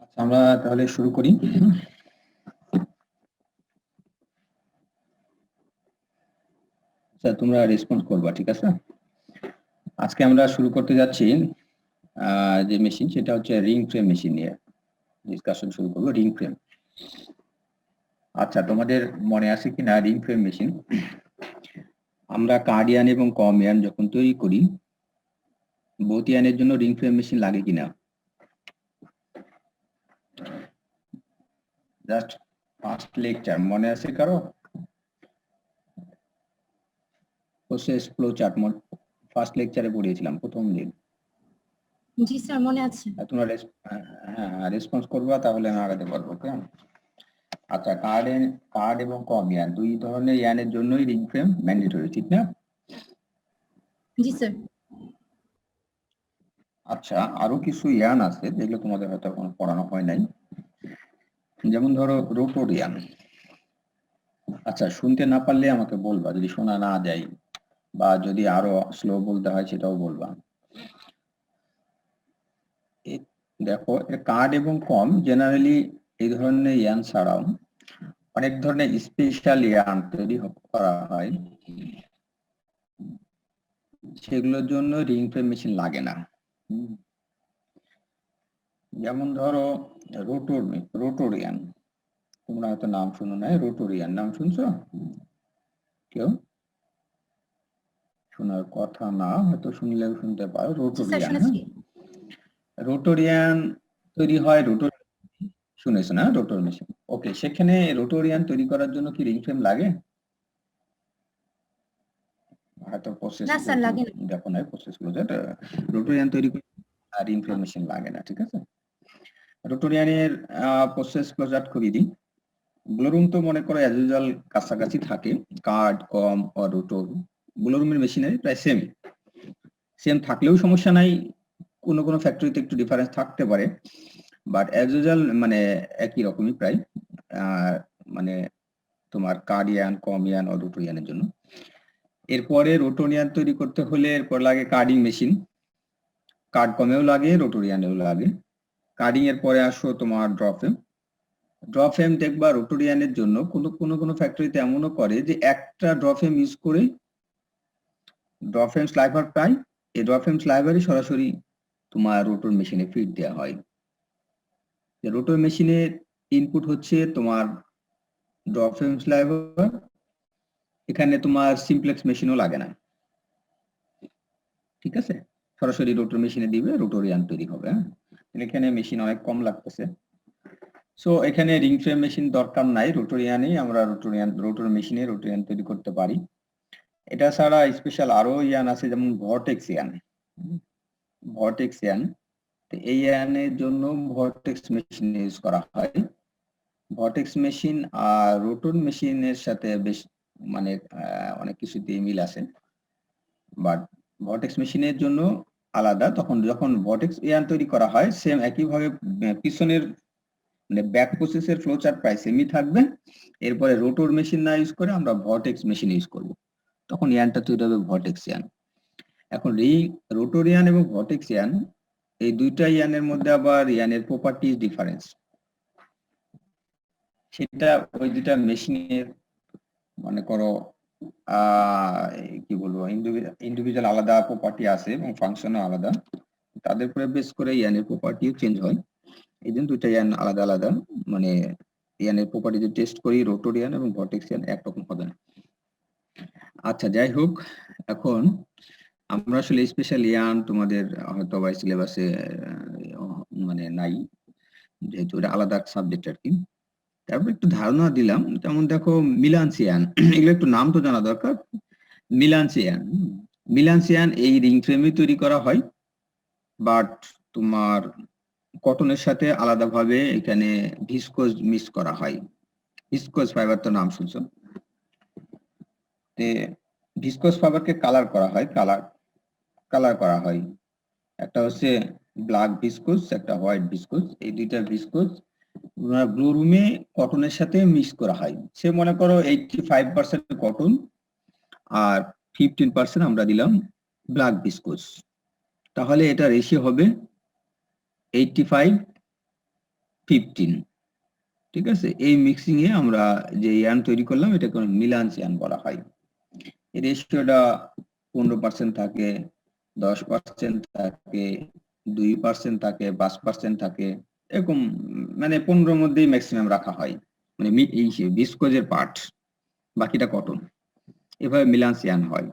আচ্ছা, আমরা তাহলে শুরু করি। আচ্ছা, তোমরা রেসপন্স করবা, ঠিক আছে? আজকে আমরা শুরু করতে যাচ্ছি যে মেশিন, সেটা হচ্ছে রিং ফ্রেম মেশিন নিয়ে ডিসকাশন শুরু করবো। Ring frame. আচ্ছা, তোমাদের মনে আছে কিনা রিং ফ্রেম মেশিন? আমরা কার্ডিয়ান এবং কমিয়ান যখন তৈরি করি, বোথ ইয়ানের জন্য রিং ফ্রেম মেশিন লাগে কিনা? জাস্ট ফার্স্ট লেকচার মনে আছে কারো? প্রসেস ফ্লো চার্ট ফার্স্ট লেকচারে পড়িয়েছিলাম প্রথম দিন। জি স্যার, মনে আছে। তোমরা রেসপন্স করবা, তাহলে আমি আগাতে পারবো। ওকে। আচ্ছা, কার্ড এবং কম ইয়ান, দুই ধরনের ইয়ানের জন্যই রিং ফ্রেম ম্যান্ডেটরি, ঠিক না? জি স্যার। আচ্ছা, আরো কিছু ইয়ান আছে যেগুলো তোমাদের হয়তো এখন পড়ানো হয় নাই, যেমন ধরো রোটর ইয়ান। আচ্ছা, শুনতে না পারলে আমাকে বলবা, যদি শোনা না যায় বা যদি আরো স্লো বলতে হয় সেটাও বলবা। দেখো, কার্ড এবং কম জেনারেলি এই ধরনের ইয়ান ছাড়াও অনেক ধরনের স্পেশাল ইয়ান তৈরি করা হয়, সেগুলোর জন্য রিং ফ্রেম মেশিন লাগে না। যেমন ধরো রোটোরিয়ান, তোমরা হয়তো নাম শুনো নাই। রোটোরিয়ান নাম শুনছো কেউ? শোনার কথা না, হয়তো শুনলেও শুনতে পারো। রোটোরিয়ান, হ্যাঁ, রোটোরিয়ান তৈরি হয় শুনেছো না রোটোর মেশিন? ওকে, সেখানে রোটোরিয়ান তৈরি করার জন্য কি রিং ফ্রেম লাগে? হয়তো প্রসেস দেখো না, প্রসেস ক্লোজার। রোটোরিয়ান তৈরি করে রিং ফ্রেম মেশিন লাগে না, ঠিক আছে? রোটোরিয়ানের প্রসেস ক্লোজার খুবই দিই। ব্লোরুম তো মনে করো অ্যাজ ইউজুয়াল কাছাকাছি থাকে, কার্ড কম আর রোটোর ব্লোরুমের মেশিনারি প্রায় সেম থাকলেও সমস্যা নাই, কোনো কোনো ফ্যাক্টরিতে একটু ডিফারেন্স থাকতে পারে, বাট অ্যাজ ইউজুয়াল মানে একই রকমই প্রায়। মানে তোমার কার্ডিয়ান, কমিয়ান ও রোটোরিয়ানের জন্য। এরপরে রোটোরিয়ান তৈরি করতে হলে এরপর লাগে কার্ডিং মেশিন। কার্ড কমেও লাগে, রোটোরিয়ানেও লাগে। কার্ডিং এর পরে আসো তোমার ড্রফেম দেখবা রোটোরিয়ানের জন্য কোনো ফ্যাক্টরিতে এমনও করে যে একটা ড্রফেম ইউজ করে ড্রফেম স্লাইভার পাই, এই ড্রফেম স্লাইভারই সরাসরি তোমার রোটর মেশিনে ফিড দেওয়া হয়। রোটর মেশিনের ইনপুট হচ্ছে তোমার ড্রফেম স্লাইভার, এখানে তোমার সিমপ্লেক্স মেশিনও লাগে না, ঠিক আছে? সরাসরি রোটর মেশিনে দিবে, রোটোরিয়ান তৈরি হবে। এখানে মেশিন অনেক কম লাগতেছে, সো এখানে রিং ফ্রেম মেশিন দরকার নাই, রোটোরিয়ানেই আমরা রোটর মেশিনে রোটোরিয়ান তৈরি করতে পারি। এটা ছাড়া স্পেশাল আরো ইয়ান আছে, যেমন ভর্টেক্স ইয়ান। এই ইয়ানের জন্য ভর্টেক্স মেশিন ইউজ করা হয়। ভর্টেক্স মেশিন আর রোটর মেশিনের সাথে বেশ মানে অনেক কিছুতেই মিল আছে, বাট ভর্টেক্স মেশিনের জন্য আলাদা। যখন ভর্টেক্স ইয়ান তৈরি করা হয়, সেম একইভাবে পিছনের মানে ব্যাক প্রসেসের ফ্লো চার্ট প্রায় সেমই থাকবে। এরপরে রোটর মেশিন না ইউজ করে আমরা ভর্টেক্স মেশিন ইউজ করব, তখন ইয়ানটা তৈরি হবে ভর্টেক্স ইয়ান। এখন রোটোরিয়ান এবং ভর্টেক্স ইয়ান, এই দুইটা ইয়ানের মধ্যে আবার ইয়ানের প্রপার্টি ডিফারেন্স, সেটা ওই দুইটা মেশিনের মনে করো কি বলবো, ইন্ডিভিজুয়াল আলাদা প্রপার্টি আছে এবং ফাংশনও আলাদা, তাদের উপরে বেস করে ইয়ানের প্রপার্টিও চেঞ্জ হয়। এই জন্য দুইটা ইয়ান আলাদা আলাদা, মানে ইয়ানের প্রপার্টি যে টেস্ট করি রোটোরিয়ান এবং ভর্টেক্স ইয়ান একরকম হবে না। আচ্ছা, যাই হোক, এখন আমরা আসলে স্পেশাল ইয়ান তোমাদের হয়তো বা সিলেবাসে মানে নাই, যেহেতু এটা আলাদা সাবজেক্ট আর কি। তারপর একটু ধারণা দিলাম, যেমন দেখো মিলানসিয়ান, এগুলো একটু নাম তো জানা দরকার। মিলানসিয়ান এই রিং ফ্রেমে তৈরি করা হয়, বাট তোমার কটনের সাথে আলাদাভাবে এখানে ভিসকোজ মিক্স করা হয়। ভিসকোজ ফাইবার তো নাম শুনছো, ভিসকোজ ফাইবারকে কালার করা হয়, কালার করা হয়। একটা হচ্ছে ব্ল্যাক ভিসকোজ, একটা হোয়াইট ভিসকোজ। এই দুইটা ভিসকোজ ব্লু রুমে কটনের সাথে মিক্স করা হয়। সে মনে করো 85% কটন আর 15% আমরা দিলাম ব্ল্যাক ভিসকোজ, তাহলে এটা রেশিও হবে 85 15, ঠিক আছে? এই মিক্সিং এ আমরা যে ইয়ার্ন তৈরি করলাম এটাকে মিলান্স ইয়ার্ন বলা হয়। এই রেশিওটা 15% থাকে, 10% থাকে, 2% থাকে, 5% থাকে, এরকম মানে 15 মধ্যেই ম্যাক্সিমাম রাখা হয়, মানে এই ভিসকোজের পার্ট, বাকিটা কটন। এভাবে মিলান্স ইয়ার্ন হয়।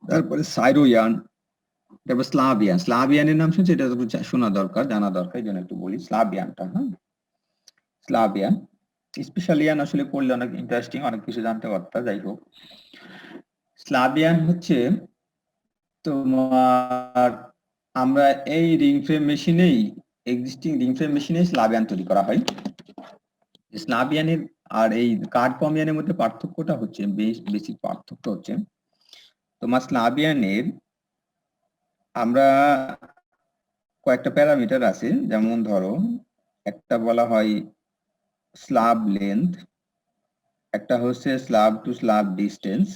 তারপরে সাইরো ইয়ার্ন, তারপর স্লাভিয়ান। স্লাভিয়ানের নাম শুনছি, এটা একটু শোনা দরকার, জানা দরকার, এই জন্য একটু বলি স্লাভিয়ানটা। হ্যাঁ, স্লাভিয়ান স্পেশাল ইয়ার্ন আসলে পড়লে অনেক ইন্টারেস্টিং, অনেক কিছু জানতে পারতা। যাই হোক, স্লাভিয়ান হচ্ছে তোমার, আমরা এই রিং ফ্রেম মেশিনেই, এক্সিস্টিং রিং ফ্রেম মেশিনেই স্লাভিয়ান তৈরি করা হয়। স্লাভিয়ানের আর এই কার্ড কমিয়ানের মধ্যে পার্থক্যটা হচ্ছে, বেসিক পার্থক্য হচ্ছে তোমার স্লাভিয়ানের আমরা কয়েকটা প্যারামিটার আছে, যেমন ধরো একটা বলা হয় স্ল্যাব লেন্থ, একটা হচ্ছে স্ল্যাব টু স্ল্যাব ডিস্টেন্স।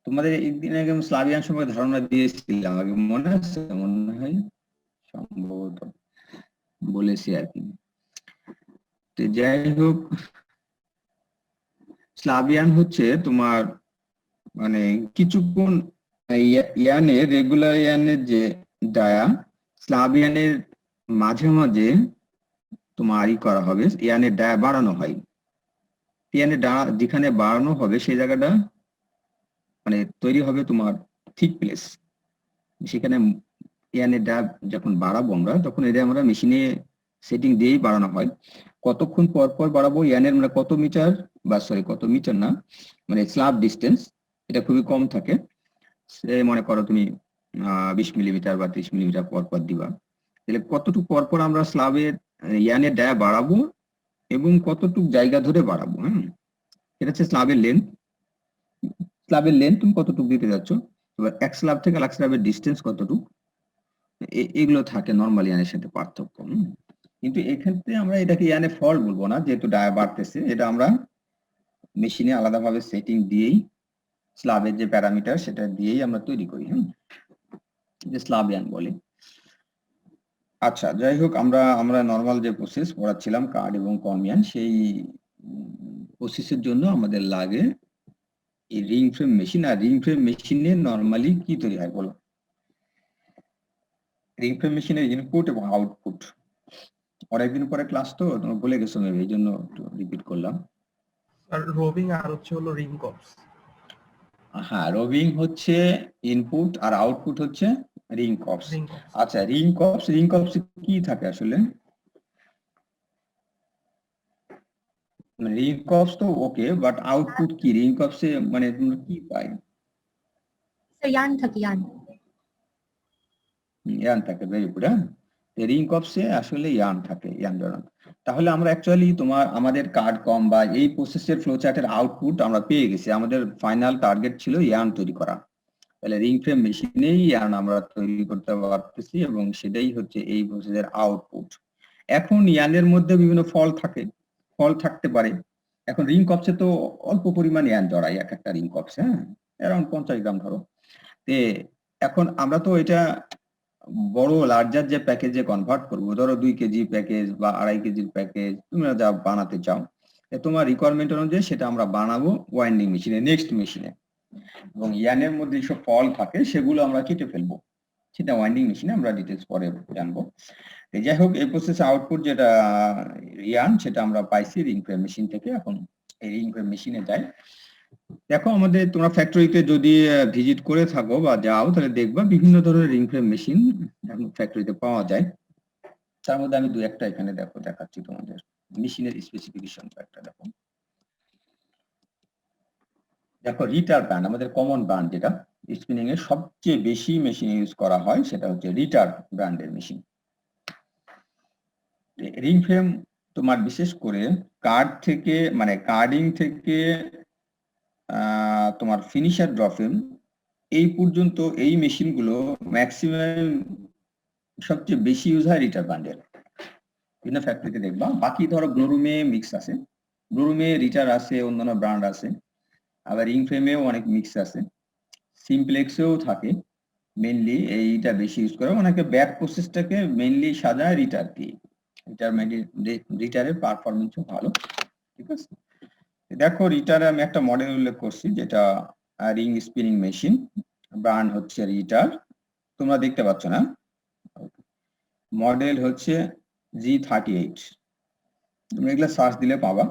তোমাদের একদিন আগে স্লাভিয়ান সম্পর্কে ধারণা দিয়েছিলাম, আগে মনে আছে? মনে হয় সম্ভবত বলেছি আর কি। তো যাই হোক, স্লাভিয়ান হচ্ছে তোমার মানে কিছুক্ষণ ইয়ানের, রেগুলার ইয়ানের যে ডায়া, স্লাভিয়ানের মাঝে মাঝে তোমার করা হবে, ইয়ানের ডায়া বাড়ানো হয়। ইয়ানের ডায়া যেখানে বাড়ানো হবে সেই জায়গাটা মানে তৈরি হবে তোমার থিক প্লেস। সেখানে ইয়ানের ডায়া যখন বাড়াবো আমরা, তখন এটা আমরা মেশিনে সেটিং দিয়েই বাড়ানো হয়। কতক্ষণ পর পর বাড়াবো ইয়ানের, মানে কত মিটার, বা সরি কত মিটার না, মানে স্ল্যাব ডিস্টেন্স, এটা খুবই কম থাকে। মনে করো তুমি 20 মিলিমিটার বা 30 মিলিমিটার পর পর দিবা, তাহলে কতটুকু পর পর আমরা স্ল্যাবের ইয়ানের ডায়া বাড়াবো এবং কতটুকু জায়গা ধরে বাড়াবো। হ্যাঁ, এটা হচ্ছে স্ল্যাবের লেন্থ। স্ল্যাবের লেন্থ তুমি কতটুকু দিতে যাচ্ছ, এবার এক স্ল্যাব থেকে আরেক স্ল্যাবের ডিস্টেন্স কতটুকু, এগুলো থাকে নরমাল ইয়ানের সাথে পার্থক্য। কিন্তু এক্ষেত্রে আমরা এটাকে ইয়ানে ফল্ট বলবো না, যেহেতু ডায়া বাড়তেছে, এটা আমরা মেশিনে আলাদাভাবে সেটিং দিয়েই স্ল্যাবের যে প্যারামিটার সেটা দিয়েই আমরা তৈরি করি। যে স্ল্যাভিয়ান বলে। আচ্ছা, যাই হোক, আমরা নরমাল যে প্রসেস পড়াচ্ছিলাম কার্ড এবং কমিয়ান, সেই প্রসেসের জন্য আমাদের লাগে এই রিং ফ্রেম মেশিন। আর রিং ফ্রেম মেশিনে নরমালি কি তৈরি হয় বলো? রিং ফ্রেম মেশিনের ইনপুট এবং আউটপুট, অনেকদিন পরে ক্লাস তো তোমরা ভুলে গেছো মেবি, এই জন্য একটু রিপিট করলাম। আর রোবিং আর হচ্ছে হলো রিং কপস। হ্যাঁ, রোবিং হচ্ছে ইনপুট আর আউটপুট হচ্ছে রিং কপস। Ring corps. আচ্ছা, রিং কপস কি থাকে আসলে? রিং কপস তো ওকে, বাট আউটপুট কি রিং কপসে, মানে তোমরা কি পাই? স্যার ইয়ার্ন থাকে, ইয়ার্ন। ইয়ার্ন থাকে, ভেরি গুড। হ্যাঁ, রিং কপসে আসলে ইয়ার্ন থাকে, ইয়ার্ন জড়ানো। তাহলে আমরা অ্যাকচুয়ালি আমাদের কার্ড কম বা এই প্রসেসের ফ্লো চার্টের আউটপুট আমরা পেয়ে গেছি। আমাদের ফাইনাল টার্গেট ছিল ইয়ার্ন তৈরি করা। তাহলে রিং ফ্রেম মেশিনেই ইয়ার্ন আমরা তৈরি করতে পারতেছি এবং সেটাই হচ্ছে এই প্রসেসের আউটপুট। এখন ইয়ার্নের মধ্যে বিভিন্ন ফল থাকতে পারে। এখন রিং কপসে তো অল্প পরিমাণ ইয়ার্ন জড়াই এক একটা রিং কপসে, হ্যাঁ, অ্যারাউন্ড 50 গ্রাম ধরো। এখন আমরা তো এটা বড় লার্জার যে প্যাকেজে কনভার্ট করবো, ধরো 2 কেজি প্যাকেজ বা 2.5 কেজির প্যাকেজ, তোমরা যা বানাতে চাও তোমার রিকোয়ারমেন্ট অনুযায়ী সেটা আমরা বানাবো ওয়াইন্ডিং মেশিনে, নেক্সট মেশিনে। এবং ইয়ানের মধ্যে যেসব ফল থাকে সেগুলো আমরা কেটে ফেলবো, সেটা ওয়াইন্ডিং মেশিনে আমরা ডিটেলস পরে জানবো। যাই হোক, এই প্রসেসে আউটপুট যেটা ইয়ার্ন, সেটা আমরা পাইছি রিং ফ্রেম মেশিন থেকে। এখন এই রিং ফ্রেম মেশিনে যাই। দেখো, আমাদের তোমরা ফ্যাক্টরিতে যদি ভিজিট করে থাকো বা যাও, তাহলে দেখবা বিভিন্ন ধরনের রিং ফ্রেম মেশিন ফ্যাক্টরিতে পাওয়া যায়। তার মধ্যে আমি 2-1টা এখানে দেখাচ্ছি তোমাদের মেশিনের স্পেসিফিকেশন। একটা দেখো রিটার ব্র্যান্ড, আমাদের কমন ব্র্যান্ড, যেটা স্পিনিং এর সবচেয়ে বেশি মেশিন ইউজ করা হয়, সেটা হচ্ছে রিটার ব্র্যান্ডের মেশিন। রিং ফ্রেম তোমার বিশেষ করে কার্ড থেকে, মানে কার্ডিং থেকে তোমার ফিনিশার ড্র ফ্রেম এই পর্যন্ত এই মেশিনগুলো ম্যাক্সিমাম সবচেয়ে বেশি ইউজ হয় রিটার ব্র্যান্ডের। বিভিন্ন ফ্যাক্টরিতে দেখবা। বাকি ধরো গ্লোরুমে মিক্স আছে, গ্লোরুমে রিটার আছে, অন্যান্য ব্র্যান্ড আছে, আবার রিং ফ্রেমেও অনেক মিক্স আছে, সিমপ্লেক্সেও থাকে। মেইনলি এইটা বেশি ইউজ করে, অনেকে ব্যাক প্রসেসটাকে মেইনলি সাজায় রিটার দিয়ে। রিটারের পারফরমেন্সও ভালো, ঠিক আছে। দেখো রিটারে আমি একটা মডেল উল্লেখ করছি, যেটা রিং স্পিনিং মেশিন, ব্র্যান্ড হচ্ছে রিটার, তোমরা দেখতে পাচ্ছ না, মডেল হচ্ছে G38, তুমি এগুলো সার্চ দিলে পাবা।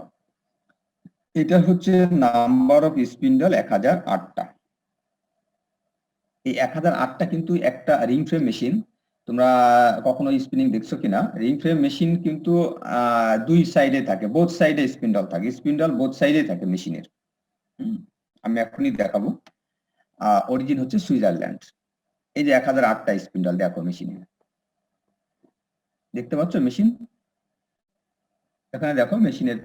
এটা হচ্ছে নাম্বার অফ স্পিন্ডল 1008টা। এই 1008টা কিন্তু একটা রিং ফ্রেম মেশিন। তোমরা কখনো স্পিনিং দেখছো কিনা, রিং ফ্রেম মেশিন কিন্তু দুই সাইডে থাকে, বোথ সাইডে স্পিন্ডল থাকে, স্পিন্ডল বোথ সাইডে থাকে মেশিনের। আমি এখনই দেখাবো। অরিজিন হচ্ছে সুইজারল্যান্ড। এই যে 1008টা স্পিন্ডল দেখো মেশিনে, দেখতে পাচ্ছ মেশিন, এখানে দেখো মেশিনের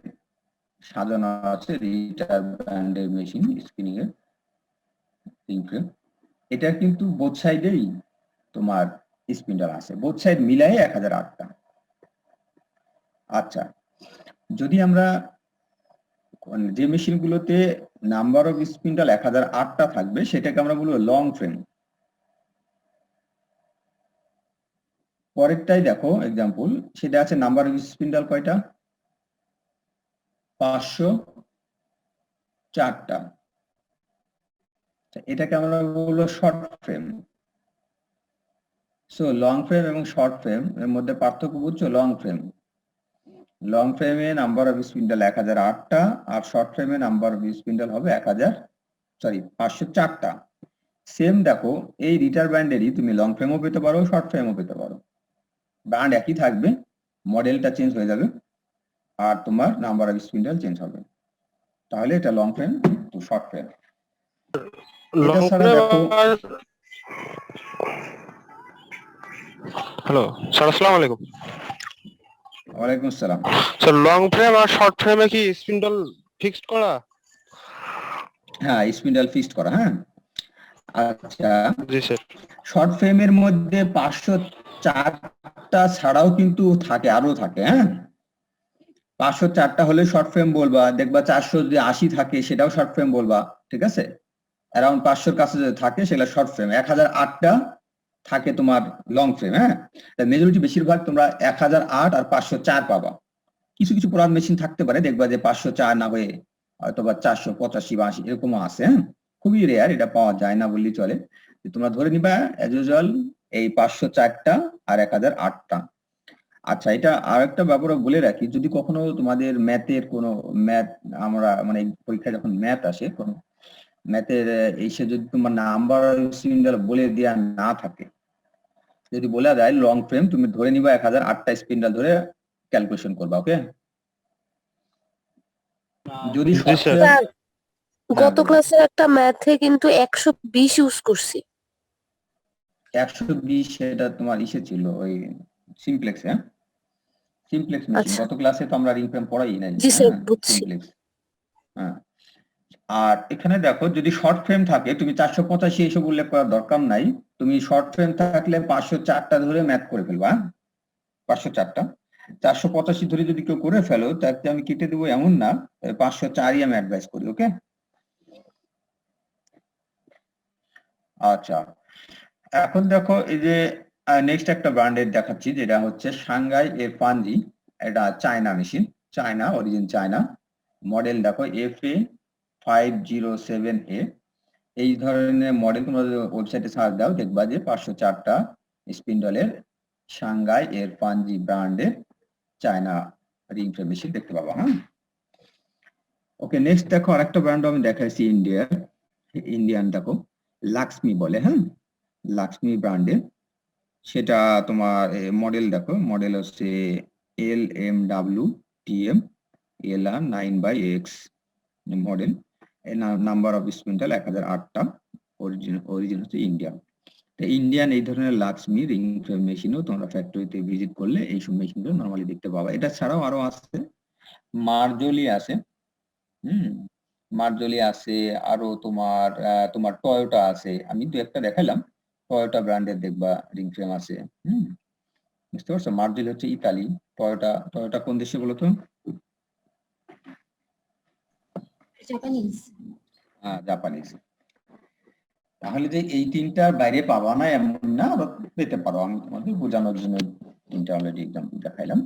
সাজানো আছে রিটার ব্র্যান্ডের মেশিন স্পিনিং এর রিং ফ্রেম। এটা কিন্তু বোথ সাইডেই তোমার স্পিন্ডল আছে, বোথ সাইড মিলাই 1008টা। আচ্ছা, যদি আমরা যে মেশিনগুলোতে নাম্বার অফ স্পিন্ডল 1008টা থাকবে সেটাকে আমরা বলবো লং ফ্রেম। পরেরটাই দেখো এক্সাম্পল, সেটা আছে নাম্বার অফ স্পিন্ডল কয়টা, 504টা, এটাকে আমরা বলবো short frame. So long frame এবং শর্ট ফ্রেম এর মধ্যে পার্থক্য বুঝছো? লং ফ্রেমে নাম্বার অফ স্পিন্ডল 1008টা, আর শর্ট ফ্রেমে নাম্বার অফ স্পিন্ডল হবে 504টা। সেম দেখো এই রিটার ব্যান্ডেরই তুমি লং ফ্রেমও পেতে পারো, শর্ট ফ্রেমও পেতে পারো, ব্যান্ড একই থাকবে, মডেলটা চেঞ্জ হয়ে যাবে আর তোমার নাম্বার অফ স্পিন্ডল চেঞ্জ হবে। তাহলে এটা long frame to short frame. Long frame আর হ্যালো স্যার, আসসালামু আলাইকুম। ওয়ালাইকুম আসসালাম। স্যার লং ফ্রেম আর শর্ট ফ্রেমে কি স্পিন্ডল ফিক্সড করা? হ্যাঁ, স্পিন্ডল ফিক্সড করা। হ্যাঁ, আচ্ছা, জি স্যার। শর্ট ফ্রেমের মধ্যে 504টা ছাড়াও কিন্তু থাকে, আরো থাকে। হ্যাঁ, 504টা হলে শর্ট ফ্রেম বলবা, দেখবা 480 থাকে সেটাও শর্ট ফ্রেম বলবা, ঠিক আছে। অ্যারাউন্ড 500-র কাছে যদি থাকে সেগুলো শর্ট ফ্রেম। 1008টা থাকে তোমার লং ফ্রেম। হ্যাঁ, মেজরিটি বেশিরভাগ তোমরা 1008 আর 504 পাবা। কিছু কিছু পুরান মেশিন থাকতে পারে, দেখবা যে 504 না হয়ে হয়তো বা 485 বা 80 এরকমও আছে। হ্যাঁ, খুবই রেয়ার, এটা পাওয়া যায় না বললেই চলে। তোমরা ধরে নিবা অ্যাজ ইউজুয়াল এই 504টা আর 1008টা। আচ্ছা, এটা আর একটা ব্যাপারে বলে রাখি, যদি কখনো তোমাদের ম্যাথের কোনো আমরা মানে পরীক্ষায় যখন ম্যাথ আসে, কোনো ম্যাথের এসে যদি তোমার নাম্বার স্পিন্ডল বলে দেওয়া না থাকে, যদি বলে দেয় লং ফ্রেম, তুমি ধরে নিবা 1008টা স্পিন্ডল ধরে ক্যালকুলেশন করবা। ওকে, যদি গত ক্লাসে একটা ম্যাথে কিন্তু 120 ইউজ করছি। 120 সেটা তোমার ইসে ছিল ওই সিমপ্লেক্স। হ্যাঁ, সিমপ্লেক্স মেশিন। গত ক্লাসে তো আমরা রিং ফ্রেম পড়াই নাই। জি স্যার, বুঝছি। সিমপ্লেক্স। হ্যাঁ, আর এখানে দেখো যদি শর্ট ফ্রেম থাকে, তুমি 485 এসব উল্লেখ করার দরকার নাই, তুমি শর্ট ফ্রেম থাকলে 504টা ধরে ম্যাথ করে ফেলবা। 504টা, 485 ধরে যদি কেউ করে ফেলো তাকে আমি কেটে দেবো এমন না, 504ই আমি অ্যাডভাইস করি। ওকে, আচ্ছা, এখন দেখো এই যে নেক্সট একটা ব্র্যান্ডের দেখাচ্ছি, যেটা হচ্ছে সাংহাই এফানজি। এটা China machine, China, origin China. Model দেখো FA507A। এই ধরনের মডেল তোমরা ওয়েবসাইটে সার্চ দাও, দেখবা যে 504টা স্পিন্ডলের সাংহাই এফানজি ব্র্যান্ডের চায়না রিং ফ্রেম মেশিন দেখতে পাবা। হ্যাঁ, ওকে, নেক্সট দেখো আরেকটা ব্র্যান্ড আমি দেখাইছি ইন্ডিয়ান, দেখো লাক্সমি বলে। হ্যাঁ, লাক্সমি ব্র্যান্ডের, সেটা তোমার মডেল দেখো, মডেল হচ্ছে LMWTM LR9/X model. Number of spindle 1008টা, অরিজিন হচ্ছে ইন্ডিয়া। ইন্ডিয়ান এই ধরনের লাক্সমি রিং ফ্রেম মেশিনও তোমরা ফ্যাক্টরিতে ভিজিট করলে এইসব মেশিনগুলো নর্মালি দেখতে পাবা। এটা ছাড়াও আরো আছে, মার্জলি আছে। মার্জলি আছে, আরো তোমার টয়োটা আছে। আমি দু একটা দেখালাম, টয়োটা ব্র্যান্ডের দেখবা রিং ফ্রেম আছে। বুঝতে পারছো? মার্জলি হচ্ছে ইতালি, টয়োটা কোন দেশে বলো তো? জাপানিজ। হ্যাঁ, জাপানিজ। তাহলে যে এই তিনটার বাইরে পাবা না এমন না, আরো পেতে পারো, আমি তোমাদের বোঝানোর জন্য এটা অলরেডি एग्जांपल দেখাইলাম।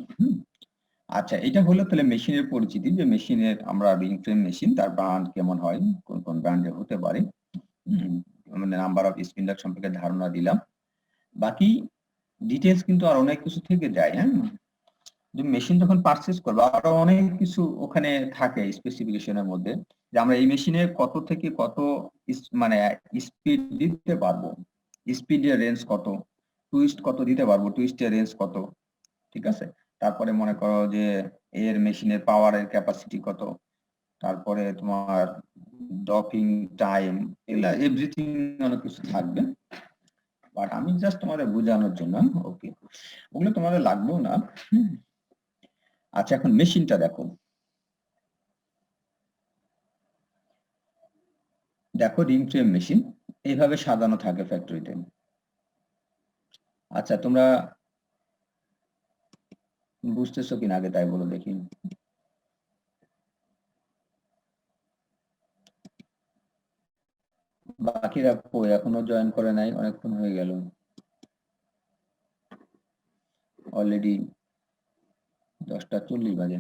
আচ্ছা, এটা হলো তাহলে মেশিনের পরিচিতি, যে মেশিনের আমরা রিং ফ্রেম মেশিন, তার ব্র্যান্ড কেমন হয়, কোন কোন ব্র্যান্ডের হতে পারে, মানে নাম্বার অফ স্পিন্ডার সম্পর্কে ধারণা দিলাম। বাকি ডিটেইলস কিন্তু আর অনেক কিছু থেকে যায়। যে মেশিন যখন পারচেজ করবো আরো অনেক কিছু ওখানে থাকে স্পেসিফিকেশনের মধ্যে, যে আমরা এই মেশিনে কত থেকে কত মানে স্পিড দিতে পারবো, স্পিডের রেঞ্জ কত, টুইস্ট কত দিতে পারবো, টুইস্টের রেঞ্জ কত, ঠিক আছে। তারপরে মনে করো যে এর মেশিনের পাওয়ারের ক্যাপাসিটি কত, তারপরে তোমার ডকিং টাইম, এগুলা এভরিথিং অনেক কিছু থাকবে। বাট আমি জাস্ট তোমাদের বোঝানোর জন্য, ওকে, ওগুলো তোমাদের লাগবেও না। আচ্ছা, এখন মেশিনটা দেখো, দেখো রিং ফ্রেম মেশিন এইভাবে সাজানো থাকে ফ্যাক্টরিতে। আচ্ছা, তোমরা বুঝতেছো কিনা আগে তাই বলো দেখি। বাকিরা কই, এখনো জয়েন করে নাই, অনেকক্ষণ হয়ে গেল, অলরেডি 10:40 বাজে।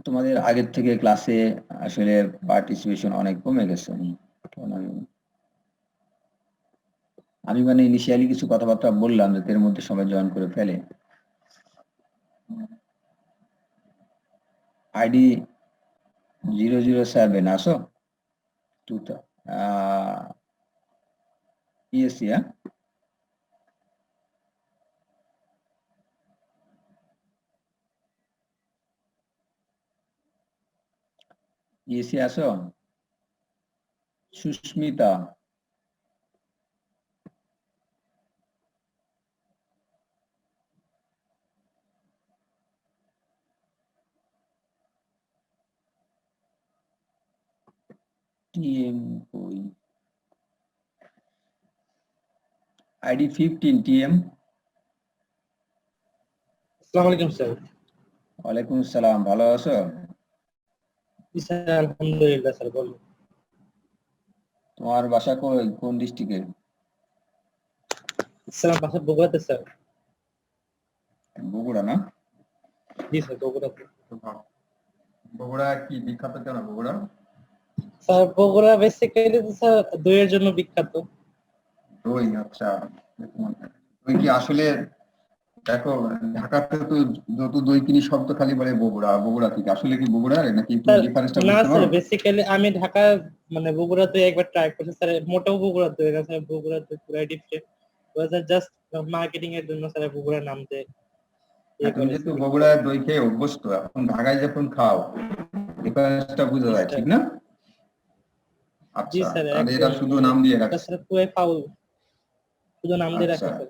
তোমাদের আগের থেকে ক্লাসে আসলে পার্টিসিপেশন অনেক কমে গেছে। আমি মানে ইনিশিয়ালি কিছু কথাবার্তা বললাম যাতে এর মধ্যে সবাই জয়েন করে ফেলে। আইডি 007 আসো, ইয়েস, ইয়েসি আসো, সুস্মিতা, টিএম কই, আইডি 15 টিএম। আসসালামু আলাইকুম স্যার। ওয়ালাইকুম আসসালাম, ভালো আছো? জি স্যার, আলহামদুলিল্লাহ স্যার, বলুন। তোমার বাসা কই, কোন ডিস্ট্রিক্টে? স্যার বাসা বগুড়াতে স্যার। বগুড়া না? জি স্যার, বগুড়াতে। বগুড়া কি বিখ্যাত কেন বগুড়া? স্যার বগুড়া বেসিক্যালি তো স্যার দইয়ের জন্য বিখ্যাত। দই, আচ্ছা। দই কি আসলে, দেখো ঢাকাতে তো যত দই কিনি সব তো খালি বলে বগুড়া, বগুড়া থেকে আসলে কি বগুড়া নাকি একটু স্যার ডিফারেন্সটা না বুঝতে স্যার, পারো? বেসিক্যালি আমি ঢাকা মানে বগুড়া দই একবার ট্রাই করছি স্যার, মোটেও বগুড়া দই না স্যার, বগুড়া দই পুরো ডিফারেন্ট। স্যার জাস্ট মার্কেটিং এর জন্য স্যার বগুড়া নাম দেয়। তুমি যেহেতু বগুড়ার দই খেয়ে অভ্যস্ত, এখন ঢাকায় যখন খাও ডিফারেন্সটা বোঝা যায়, ঠিক না? জি আচ্ছা, স্যার, তাহলে এটা শুধু নাম দিয়ে রাখছে। স্যার পুরো ফাউল, শুধু নাম দিয়ে রাখা আচ্ছা, স্যার।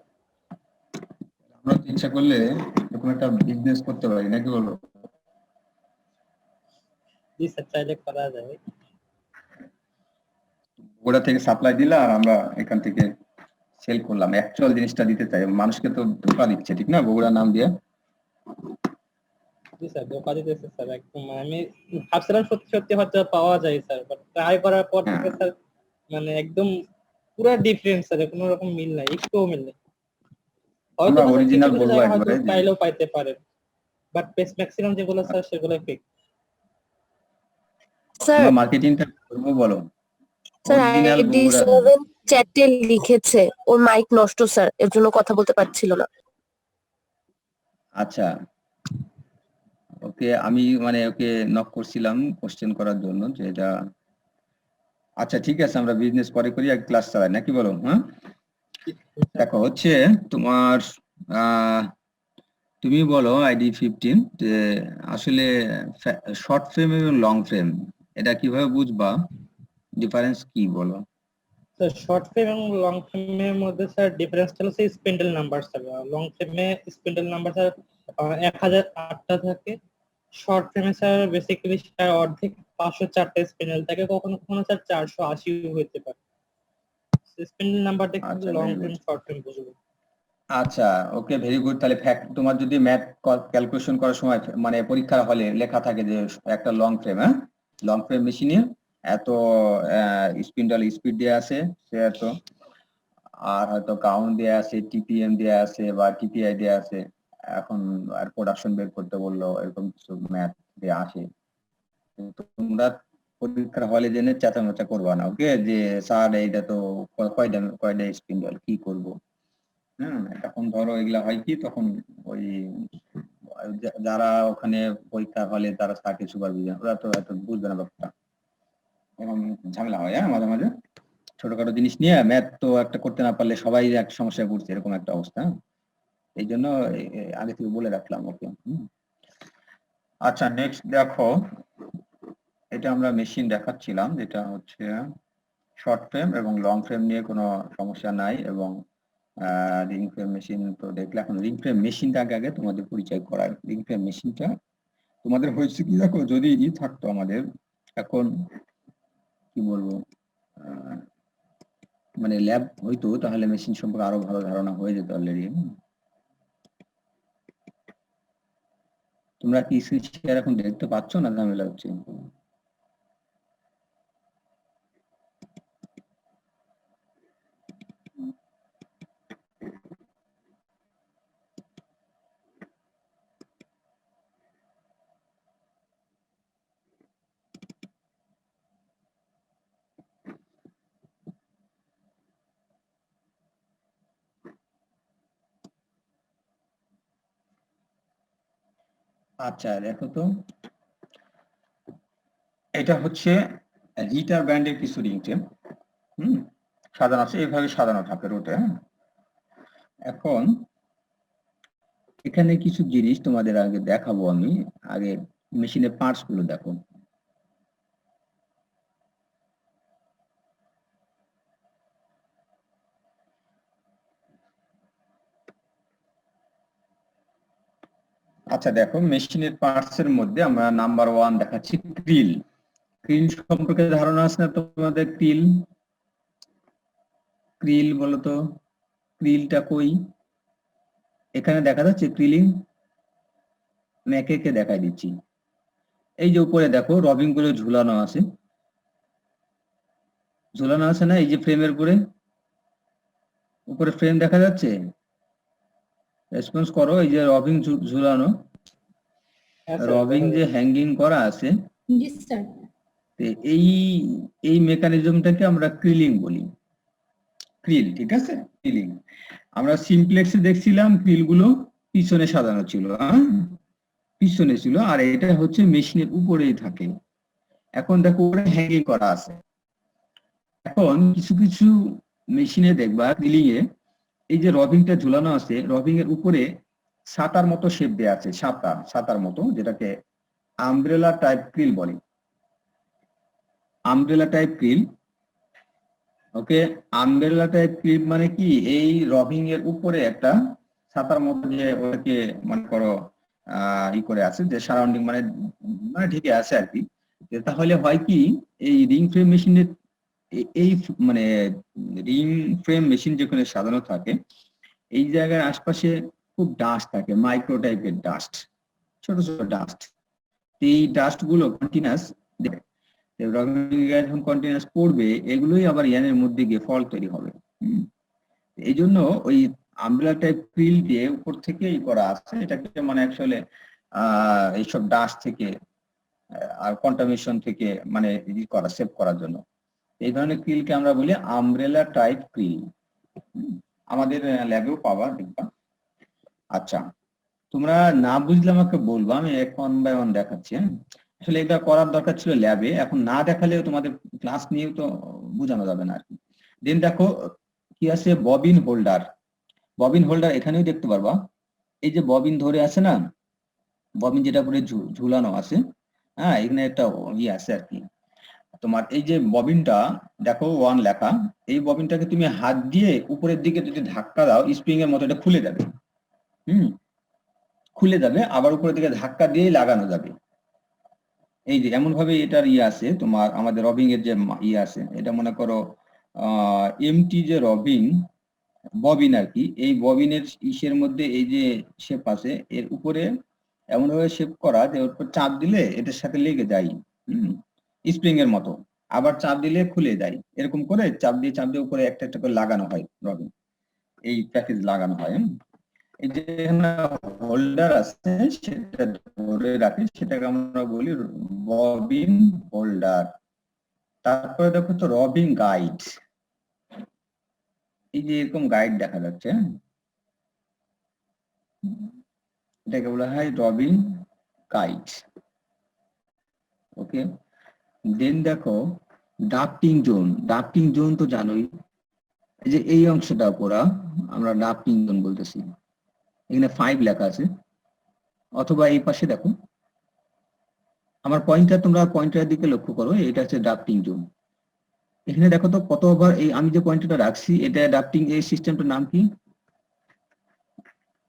আমরা ইচ্ছা করলে এরকম একটা বিজনেস করতে পারি, নাকি বলো? জি স্যার, চাইলে করা যায়। বগুড়া থেকে সাপ্লাই দিলা আর আমরা এখান থেকে সেল করলাম, অ্যাকচুয়াল জিনিসটা দিতে চাই, মানুষকে তো ধোঁকা দিচ্ছে, ঠিক না, বগুড়া নাম দিয়ে। জি স্যার, ধোঁকা দিতেছে স্যার একদম। আমি ভাবছিলাম সত্যি সত্যি হয়তো পাওয়া যায় স্যার, বাট ট্রাই করার পর থেকে স্যার মানে একদম পুরো ডিফারেন্ট স্যার, কোনো রকম মিল নাই, একটুও মিল নেই। হয়তো আমরা অরিজিনাল বলবো হয়তো একবারে, চাইলেও পাইতে পারেন, বাট ম্যাক্সিমাম যেগুলো স্যার সেগুলো ফেক। স্যার, আমরা মার্কেটিংটা করব, বলো। স্যার অরিজিনাল আইডি বগুড়া, 7 চ্যাটে লিখেছে ওর মাইক নষ্ট স্যার, এর জন্য কথা বলতে পারছিল না। আচ্ছা, ওকে, আমি মানে ওকে নক করছিলাম কোশ্চেন করার জন্য যে এটা, আচ্ছা ঠিক আছে, আমরা বিজনেস পরে করি আর ক্লাস চালাই, নাকি বলো? হ্যাঁ, দেখো হচ্ছে তোমার তুমি বলো আইডি 15 যে আসলে শর্ট ফ্রেম এবং লং ফ্রেম এটা কিভাবে বুঝবা, ডিফারেন্স কি বলো? স্যার শর্ট ফ্রেম এবং লং ফ্রেমের মধ্যে স্যার ডিফারেন্স হলো সেই স্পিন্ডল নাম্বার স্যার। লং ফ্রেমে স্পিন্ডল নাম্বার স্যার 1008টা থাকে, শর্ট ফ্রেমে স্যার বেসিক্যালি স্যার অর্ধেক 504টা স্পিন্ডল থাকে, কখনো কখনো স্যার 480 হতে পারে। স্পিন্ডল নাম্বার দেখে আচ্ছা, long very frame good. Short frame বুঝবো। আচ্ছা, ওকে, ভেরি গুড। তাহলে ফ্যাক্ট, তোমার যদি ম্যাথ ক্যালকুলেশন করার সময় মানে পরীক্ষার হলে লেখা থাকে যে একটা লং ফ্রেম, লং ফ্রেম মেশিনে এত স্পিন্ডল স্পিড দেওয়া আছে, সে এত, আর হয়তো কাউন্ট দেওয়া আছে, টিপিএম দেওয়া আছে বা টিপিআই দেওয়া আছে, এখন আর প্রোডাকশন বের করতে বললো, এরকম কিছু ম্যাথ দেওয়া আসে। তোমরা পরীক্ষার হলে জেনে চেঁচামেচা করবা না, ওকে, যে স্যার এইটা তো কয়টা স্পিন্ডল, কি করব। তখন ধরো এগুলা হয় কি, তখন ওই যারা ওখানে পরীক্ষার হলে তারা থাকে সুপারভিশন, ওরা তো এত বুঝবে না ব্যাপারটা, এরকম ঝামেলা হয় মাঝে মাঝে। ছোটখাটো জিনিস নিয়ে ম্যাথ তো একটা করতে না পারলে সবাই একটা সমস্যায় পড়ছে, এরকম একটা অবস্থা। এই জন্য আগে থেকে বলে রাখলাম, ওকে। আচ্ছা, নেক্সট দেখো, এটা আমরা মেশিন দেখাচ্ছিলাম, যেটা হচ্ছে শর্ট ফ্রেম এবং লং ফ্রেম নিয়ে কোনো সমস্যা নাই, এবং রিং ফ্রেম মেশিন তো দেখলে। এখন রিং ফ্রেম মেশিনটা আগে তোমাদের পরিচয় করায়। রিং ফ্রেম মেশিনটা তোমাদের হয়েছে কি, দেখো যদি থাকতো আমাদের এখন, কি বলবো, মানে ল্যাব হইতো, তাহলে মেশিন সম্পর্কে আরো ভালো ধারণা হয়ে যেত অলরেডি। তোমরা কি স্ক্রিন শেয়ার এখন দেখতে পাচ্ছ না ঝামেলা হচ্ছে? আচ্ছা দেখো তো, এটা হচ্ছে রিটার ব্যান্ডের কিছু রিং ফ্রেম, সাজানো আছে, এইভাবে সাজানো থাকে রোটে। এখন এখানে কিছু জিনিস তোমাদের আগে দেখাবো আমি। আগে মেশিনের পার্টস গুলো দেখো। আচ্ছা দেখো, মেশিনের পার্টস এর মধ্যে আমরা নাম্বার 1 দেখাচ্ছি ক্রিল। ক্রিল সম্পর্কে ধারণা আছে না তোমাদের? ক্রিল, ক্রিল বলো তো, ক্রিলটা কই? এখানে দেখা যাচ্ছে ক্রিলিং, আমি একে একে দেখাই দিচ্ছি। এই যে উপরে দেখো রবিং গুলো ঝুলানো আছে, ঝুলানো আছে না, এই যে ফ্রেমের উপরে ফ্রেম দেখা যাচ্ছে, রেসপন্স করো। এই যে রবিং ঝুলানো, রবিং যে হ্যাঙ্গিং করা আছে, জি স্যার। এই এই মেকানিজমটাকে আমরা ক্রিলিং বলি। ক্রিল, ঠিক আছে, ক্রিলিং। আমরা সিমপ্লেক্সে দেখছিলাম ক্রিল গুলো পিছনে সাজানো ছিল, পিছনে ছিল, আর এটা হচ্ছে মেশিনের উপরেই থাকে। এখন দেখো উপরে হ্যাঙ্গিং করা আছে। এখন কিছু কিছু মেশিনে দেখবা ক্রিলিং এ এই যে রবিংটা ঝুলানো আছে, রবিং এর উপরে ছাতার মতো শেপ দেয়া আছে, ছাতার মতো, যেটাকে আমব্রেলা টাইপ ক্রিল বলে। আমব্রেলা টাইপ ক্রিল, ওকে। আমব্রেলা টাইপ ক্রিল মানে কি, এই রবিং এর উপরে একটা ছাতার মতো, যে ওটাকে মনে করো ই করে আছে, যে সারাউন্ডিং মানে মানে ঢেকে আছে আর কি। তাহলে হয় কি, এই রিং ফ্রেম মেশিনের এই মানে রিং ফ্রেম মেশিন যেখানে সাজানো থাকে, এই জায়গার আশপাশে খুব ডাস্ট থাকে, মাইক্রো টাইপের ডাস্ট, ছোট ছোট ডাস্ট। এই ডাস্ট গুলো কন্টিনিউয়াস যখন কন্টিনিউয়াস পড়বে, এগুলোই আবার ইয়ানের মধ্যে গিয়ে ফল্ট তৈরি হবে। এই জন্য ওই আমব্রেলা টাইপ ক্রিল দিয়ে উপর থেকে করা আছে, এটাকে মানে অ্যাকচুয়ালি এইসব ডাস্ট থেকে আর কন্টামিনেশন থেকে মানে করা, সেভ করার জন্য। এই ধরনের ক্রিলকে আমরা বলি আমব্রেলা টাইপ ক্রিল। আমাদের ল্যাবেও পাওয়া দেখবা। আচ্ছা, তোমরা না বুঝলে আমাকে বলবো, আমি এক ওয়ান বাই ওয়ান দেখাচ্ছি। আসলে এটা করার দরকার ছিল ল্যাবে, এখন না দেখালেও তোমাদের ক্লাস নিয়েও তো বোঝানো যাবে না আর কি। দেন দেখো কি আছে, ববিন হোল্ডার। ববিন হোল্ডার এখানেও দেখতে পারবা, এই যে ববিন ধরে আছে না, ববিন যেটা করে ঝুলানো আছে, এখানে একটা ইয়ে আছে আর কি। তোমার এই যে ববিনটা দেখো 1 লেখা, এই ববিনটাকে তুমি হাত দিয়ে উপরের দিকে যদি ধাক্কা দাও, স্প্রিং এর মতো এটা খুলে যাবে। খুলে যাবে, আবার উপরের দিকে ধাক্কা দিয়ে লাগানো যাবে। এই যে এমন ভাবে এটার ইয়ে আছে, তোমার আমাদের রবিং এর যে ইয়ে আছে, এটা মনে করো এমটি যে রবিং ববিন আর কি, এই ববিনের ইসের মধ্যে এই যে শেপ আছে, এর উপরে এমন ভাবে শেপ করা যে ওর উপর চাপ দিলে এটার সাথে লেগে যায়, স্প্রিং এর মতো। আবার চাপ দিলে খুলে যায়, এরকম করে চাপ দিয়ে উপরে একটা একটা করে লাগানো হয় রবিন, এই প্যাকেজ লাগানো হয়। এই যে হোল্ডার আছে সেটা ধরে রাখে, সেটাকে আমরা বলি ববিন হোল্ডার। তারপরে দেখো তো রবিন গাইড, এই যে এরকম গাইড দেখা যাচ্ছে, এটাকে বলা হয় রবিন গাইড। ওকে, দেন দেখো ডাফটিং জোন। ডাফটিং জোন তো জানোই, এই যে এই অংশটা পুরা আমরা ডাফটিং জোন বলতেছি। এখানে 5 লেখা আছে, অথবা এই পাশে দেখো আমার পয়েন্টার, তোমরা পয়েন্টারের দিকে লক্ষ্য করো, এটা হচ্ছে ডাফটিং জোন। এখানে দেখো তো কত ওভার, এই আমি যে পয়েন্টারটা রাখছি এটা ডাফটিং, এই সিস্টেমটার নাম কি?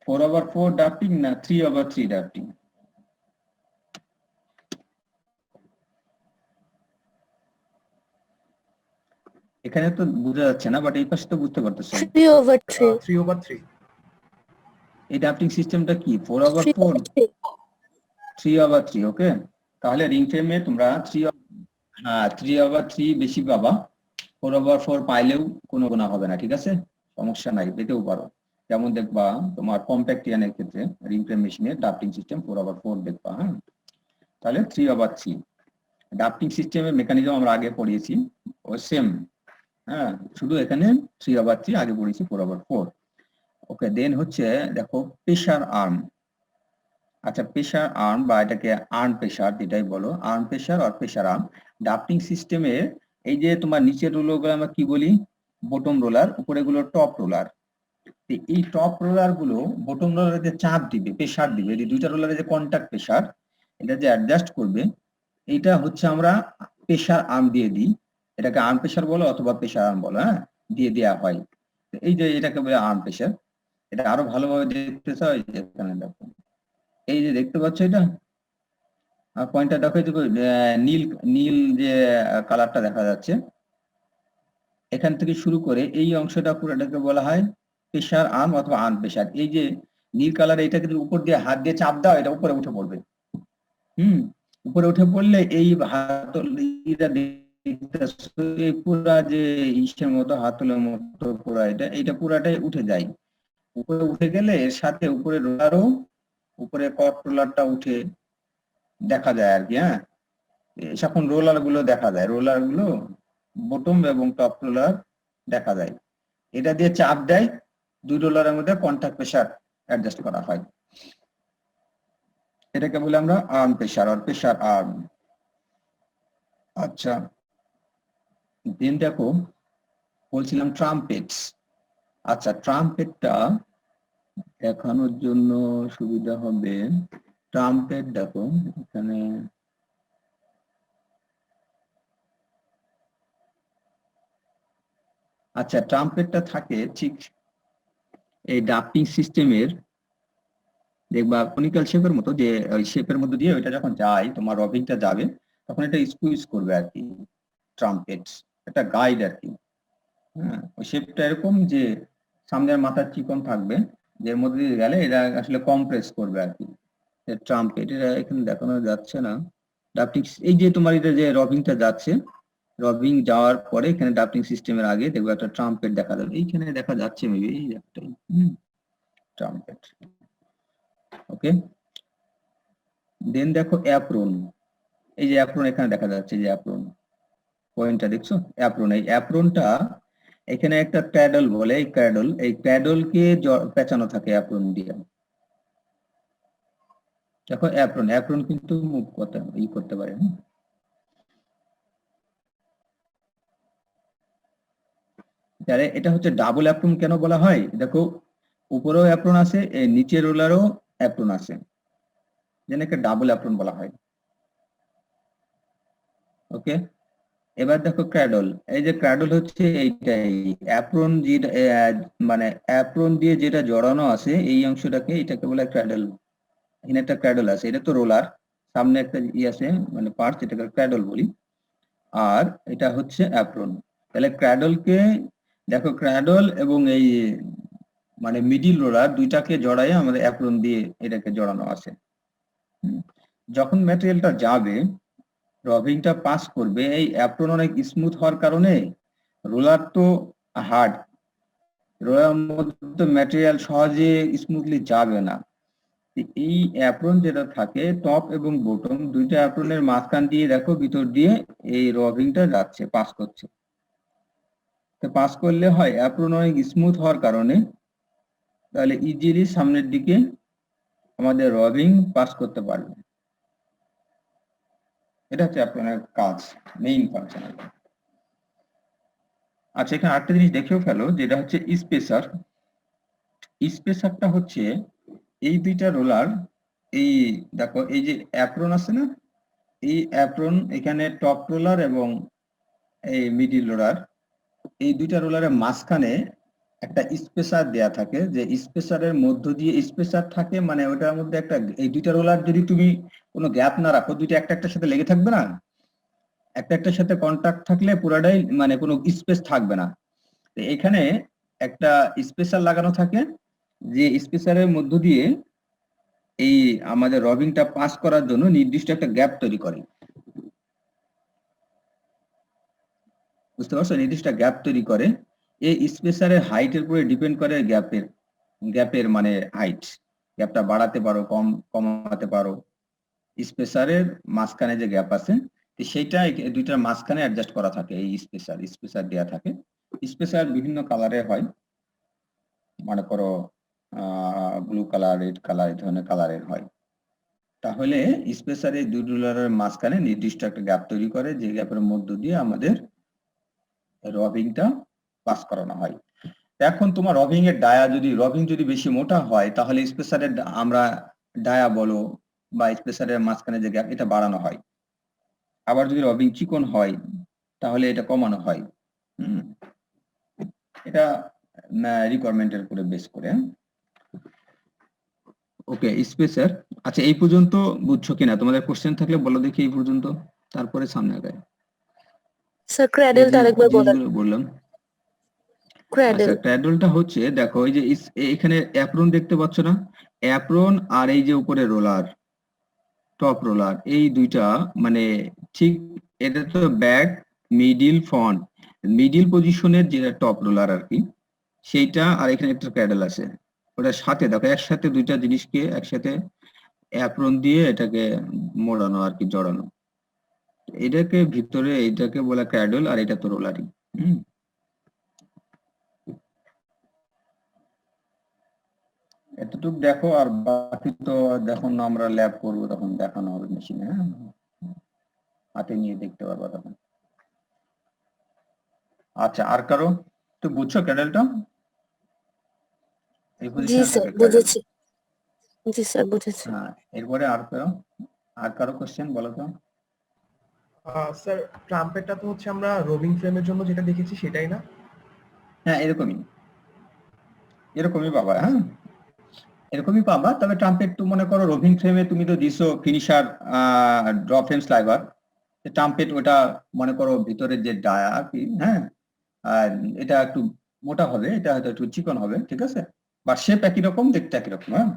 4/4 ডাফটিং না 3/3 ডাফটিং? এখানে তো বোঝা যাচ্ছে না, বাট এই পাশে তো বুঝতে পারতেছো। 3/3 3/3 এই ডাফটিং সিস্টেমটা কি? 4/4 3/3। ওকে, তাহলে রিং ফ্রেমে তোমরা 3/3 বেশি পাবা, 4/4 পাইলেও কোনো গুণা হবে না, ঠিক আছে, সমস্যা নাই, পেতেও পারো। যেমন দেখবা তোমার কম্প্যাক্ট ইয়ানের ক্ষেত্রে রিং ফ্রেম মেশিনে ডাফটিং সিস্টেম 4/4 দেখবা। হ্যাঁ, তাহলে 3/3 ডাফটিং সিস্টেমের মেকানিজম আমরা আগে পড়িয়েছি, ও সেম। হ্যাঁ, শুধু এখানে 3/3 আগে পড়েছি 4/4। ওকে, দেন হচ্ছে দেখো প্রেসার আর্ম। আচ্ছা, প্রেসার আর্ম বা এটাকে আর্ম প্রেসার যেটাই বলো, আর্ম প্রেসার আর প্রেসার আর্ম ডাফটিং সিস্টেমে। এই যে তোমার নিচের রোলারগুলো আমরা কি বলি? বটম রোলার, উপরে গুলো টপ রোলার। এই টপ রোলার গুলো বটম রোলারে যে চাপ দিবে, প্রেসার দিবে, এই দুইটা রোলারে যে কন্টাক্ট প্রেসার, এটা যে অ্যাডজাস্ট করবে, এইটা হচ্ছে আমরা প্রেসার আর্ম দিয়ে দিই। এটাকে আর্ম প্রেসার বলো অথবা প্রেসার আর্ম বলো, হ্যাঁ, দিয়ে দেওয়া হয়। এই যে এটাকে বলে আর্ম প্রেসার। এটা আরো ভালোভাবে দেখতে চাই, এখানে দেখো, এই যে দেখতে পাচ্ছ এটা, আর পয়েন্টটা দেখো, নীল নীল যে কালারটা দেখা যাচ্ছে, এখান থেকে শুরু করে এই অংশটা পুরোটাকে বলা হয় প্রেসার আর্ম অথবা আর্ম প্রেসার। এই যে নীল কালার, এটা কিন্তু উপর দিয়ে হাত দিয়ে চাপ দাও, এটা উপরে উঠে পড়বে। উপরে উঠে পড়লে এই হাতলটা পুরা যে ইসের মতো, হাতলের মতো পুরা, এটা পুরাটাই উঠে যায়। উপরে উঠে গেলে এর সাথে উপরে রোলারও, উপরে কট রোলারটা উঠে দেখা যায় আর কি। হ্যাঁ, এখন রোলার গুলো দেখা যায়, রোলার গুলো বটম এবং টপ রোলার দেখা যায়। এটা দিয়ে চাপ দেয়, দুই রোলারের মধ্যে কন্টাক্ট প্রেসার অ্যাডজাস্ট করা হয়। এটাকে বলে আমরা আর্ম প্রেসার আর প্রেসার আর্ম। আচ্ছা, দেন দেখো বলছিলাম ট্রাম্পেটস। আচ্ছা, ট্রাম্পেটটা দেখানোর জন্য সুবিধা হবে, ট্রাম্পেট দেখো এখানে, আচ্ছা ট্রাম্পেটটা থাকে ঠিক এই ডাফটিং সিস্টেমের, দেখবা কনিক্যাল শেপের মতো, যে ওই শেপের মধ্যে দিয়ে ওইটা যখন যায়, তোমার রবিংটা যাবে, তখন এটা স্কুইজ করবে আর কি। ট্রাম্পেট একটা গাইড আর কি। হ্যাঁ, ওই শেপটা এরকম যে সামনের মাথার চিকন থাকবে, যের মধ্যে দিয়ে গেলে এটা আসলে কম্প্রেস করবে আর কি। ট্রাম্পেট এটা এখানে দেখানো যাচ্ছে না। ডাফটিং, এই যে তোমার এটা যে রবিংটা যাচ্ছে, রবিং যাওয়ার পরে এখানে ডাফটিং সিস্টেমের আগে দেখবো একটা ট্রাম্পেট দেখা যাবে, এইখানে দেখা যাচ্ছে মেবি, এই একটাই ট্রাম্পেট। ওকে, দেন দেখো অ্যাপ্রন। এই যে অ্যাপ্রন এখানে দেখা যাচ্ছে, যে অ্যাপ্রন পয়েন্টটা দেখছো, অ্যাপ্রন। এই অ্যাপ্রনটা এখানে একটা ক্র্যাডল বলে, এই ক্র্যাডলকে পেঁচানো থাকে অ্যাপ্রন দিয়ে। দেখো অ্যাপ্রন কিন্তু মুভ করতে পারে। তাহলে এটা হচ্ছে ডাবল অ্যাপ্রন কেন বলা হয়? দেখো উপরেও অ্যাপ্রন আছে, নিচের রোলারও অ্যাপ্রন আছে, যেন একটা ডাবল অ্যাপ্রন বলা হয়। ওকে, এবার দেখো ক্র্যাডল। এই যে ক্র্যাডল হচ্ছে এইটাই অ্যাপ্রন, মানে অ্যাপ্রন দিয়ে যেটা জড়ানো আছে এই অংশটাকে, এটাকে বলে ক্র্যাডল। এখানে একটা ক্র্যাডল আছে, এটা তো রোলার, সামনে একটা আছে মানে পার্টস, এটাকে ক্র্যাডল বলি। আর এটা হচ্ছে অ্যাপ্রন। তাহলে ক্র্যাডলকে দেখো, ক্র্যাডল এবং এই মানে মিডিল রোলার দুইটাকে জড়াই আমাদের অ্যাপ্রন দিয়ে এটাকে জড়ানো আছে। যখন ম্যাটেরিয়ালটা যাবে, রবিংটা পাস করবে, এই অ্যাপ্রন অনেক স্মুথ হওয়ার কারণে রোলার তো হার্ড, রোলার মধ্যে ম্যাটেরিয়াল সহজে স্মুথলি যাবে না। এই অ্যাপ্রন যেটা থাকে টপ এবং বটম দুইটা অ্যাপ্রনের মাঝখান দিয়ে দেখো ভিতর দিয়ে এই রবিংটা যাচ্ছে, পাস করছে। তো পাস করলে হয় অ্যাপ্রন অনেক স্মুথ হওয়ার কারণে তাহলে ইজিলি সামনের দিকে আমাদের রবিং পাস করতে পারবে। এটা হচ্ছে অ্যাপ্রনের কাজ, মেইন ফাংশন। আচ্ছা, এখানে আরেকটা জিনিস দেখেও ফেলো, যেটা হচ্ছে স্পেসার। স্পেসারটা হচ্ছে এই দুইটা রোলার, এই দেখো এই যে অ্যাপ্রন আছে না, এই অ্যাপ্রন এখানে টপ রোলার এবং এই মিডিল রোলার, এই দুইটা রোলারের মাঝখানে একটা স্পেসার দেয়া থাকে, যে স্পেসারের মধ্য দিয়ে স্পেসার থাকে, মানে ওটার মধ্যে একটা, এই দুইটা রোলার যদি তুমি কোনো গ্যাপ না রাখো, দুইটা একটা একটার সাথে লেগে থাকবে না, একটা একটার সাথে কন্টাক্ট থাকলে পুরাটাই মানে কোনো স্পেস থাকবে না। এখানে একটা স্পেসার লাগানো থাকে, যে স্পেসারের মধ্য দিয়ে এই আমাদের রবিংটা পাস করার জন্য নির্দিষ্ট একটা গ্যাপ তৈরি করে, বুঝতে পারছো? নির্দিষ্ট গ্যাপ তৈরি করে। এই স্পেসারের হাইটের উপরে ডিপেন্ড করে গ্যাপের মানে হাইট, গ্যাপটা বাড়াতে পারো, কমাতে পারো। স্পেসারের মাঝখানে যে গ্যাপ আছে সেইটা দুইটার মাঝখানে অ্যাডজাস্ট করা থাকে, এই স্পেসার দেয়া থাকে। স্পেসার বিভিন্ন কালারের হয়, মনে করো ব্লু কালার, রেড কালার, এই ধরনের কালারের হয়। তাহলে স্পেসারের দুই রোলারের মাঝখানে নির্দিষ্ট একটা গ্যাপ তৈরি করে, যে গ্যাপের মধ্য দিয়ে আমাদের রবিংটা পাস করানো হয়। এখন তোমার রবিং এর রবিং যদি বেশি মোটা হয়, তাহলে স্পেসারের আমরা ডায়া বলো বা স্পেসারের মাঝখানে যে গ্যাপ, এটা বাড়ানো হয়। আবার যদি রবিং চিকন হয় তাহলে এটা কমানো হয়। এটা রিকোয়ারমেন্টের উপরে বেস করে। ওকে, স্পেসার। আচ্ছা, এই পর্যন্ত বুঝছো কিনা? তোমাদের কোশ্চেন থাকলে বলো দেখি এই পর্যন্ত, তারপরে সামনে আগাই। স্যার ক্র্যাডেলটা আরেকবার বললাম। ক্র্যাডেল। আচ্ছা, ক্র্যাডলটা হচ্ছে, দেখো এই যে এখানে অ্যাপ্রন দেখতে পাচ্ছ না, অ্যাপ্রন আর এই যে উপরে রোলার, টপ রোলার, এই দুইটা মানে ঠিক, এটা তো ব্যাক, মিডিল, ফ্রন্ট, মিডিল পজিশনের যেটা টপ রোলার আর কি, সেইটা, আর এখানে একটা ক্র্যাডল আছে, ওটার সাথে দেখো একসাথে দুইটা জিনিসকে একসাথে অ্যাপ্রন দিয়ে এটাকে মোড়ানো আর কি, জড়ানো। এটাকে ভিতরে এটাকে বলা ক্র্যাডল, আর এটা তো রোলারই। এতটুকু দেখো, আর বাকি তো যখন আমরা ল্যাব করবো তখন দেখানো হবে মেশিনে, হাতে নিয়ে দেখতে পারবো তখন। আচ্ছা, আর কারো তো বুঝছো ক্যাডেলটা? জি স্যার বুঝেছি। জি স্যার বুঝেছি। হ্যাঁ, এরপরে আর কারো কোশ্চেন বলো তো। স্যার ট্রাম্পেটটা তো হচ্ছে আমরা রোবিং ফ্রেমের জন্য যেটা দেখেছি সেটাই না? হ্যাঁ, এরকমই পাবা। হ্যাঁ, এরকমই পাবা, তবে ট্রাম্পেট তো মনে করো রোভিং ফ্রেমে তুমি তো দিছো finisher draw frame sliver, trumpet ওটা মনে করো ভিতরে যে ডায়া আর কি, হ্যাঁ, আর এটা একটু মোটা হবে, এটা হয়তো একটু চিকন হবে, ঠিক আছে, বা শেপ একই রকম, দেখতে একই রকম। হ্যাঁ,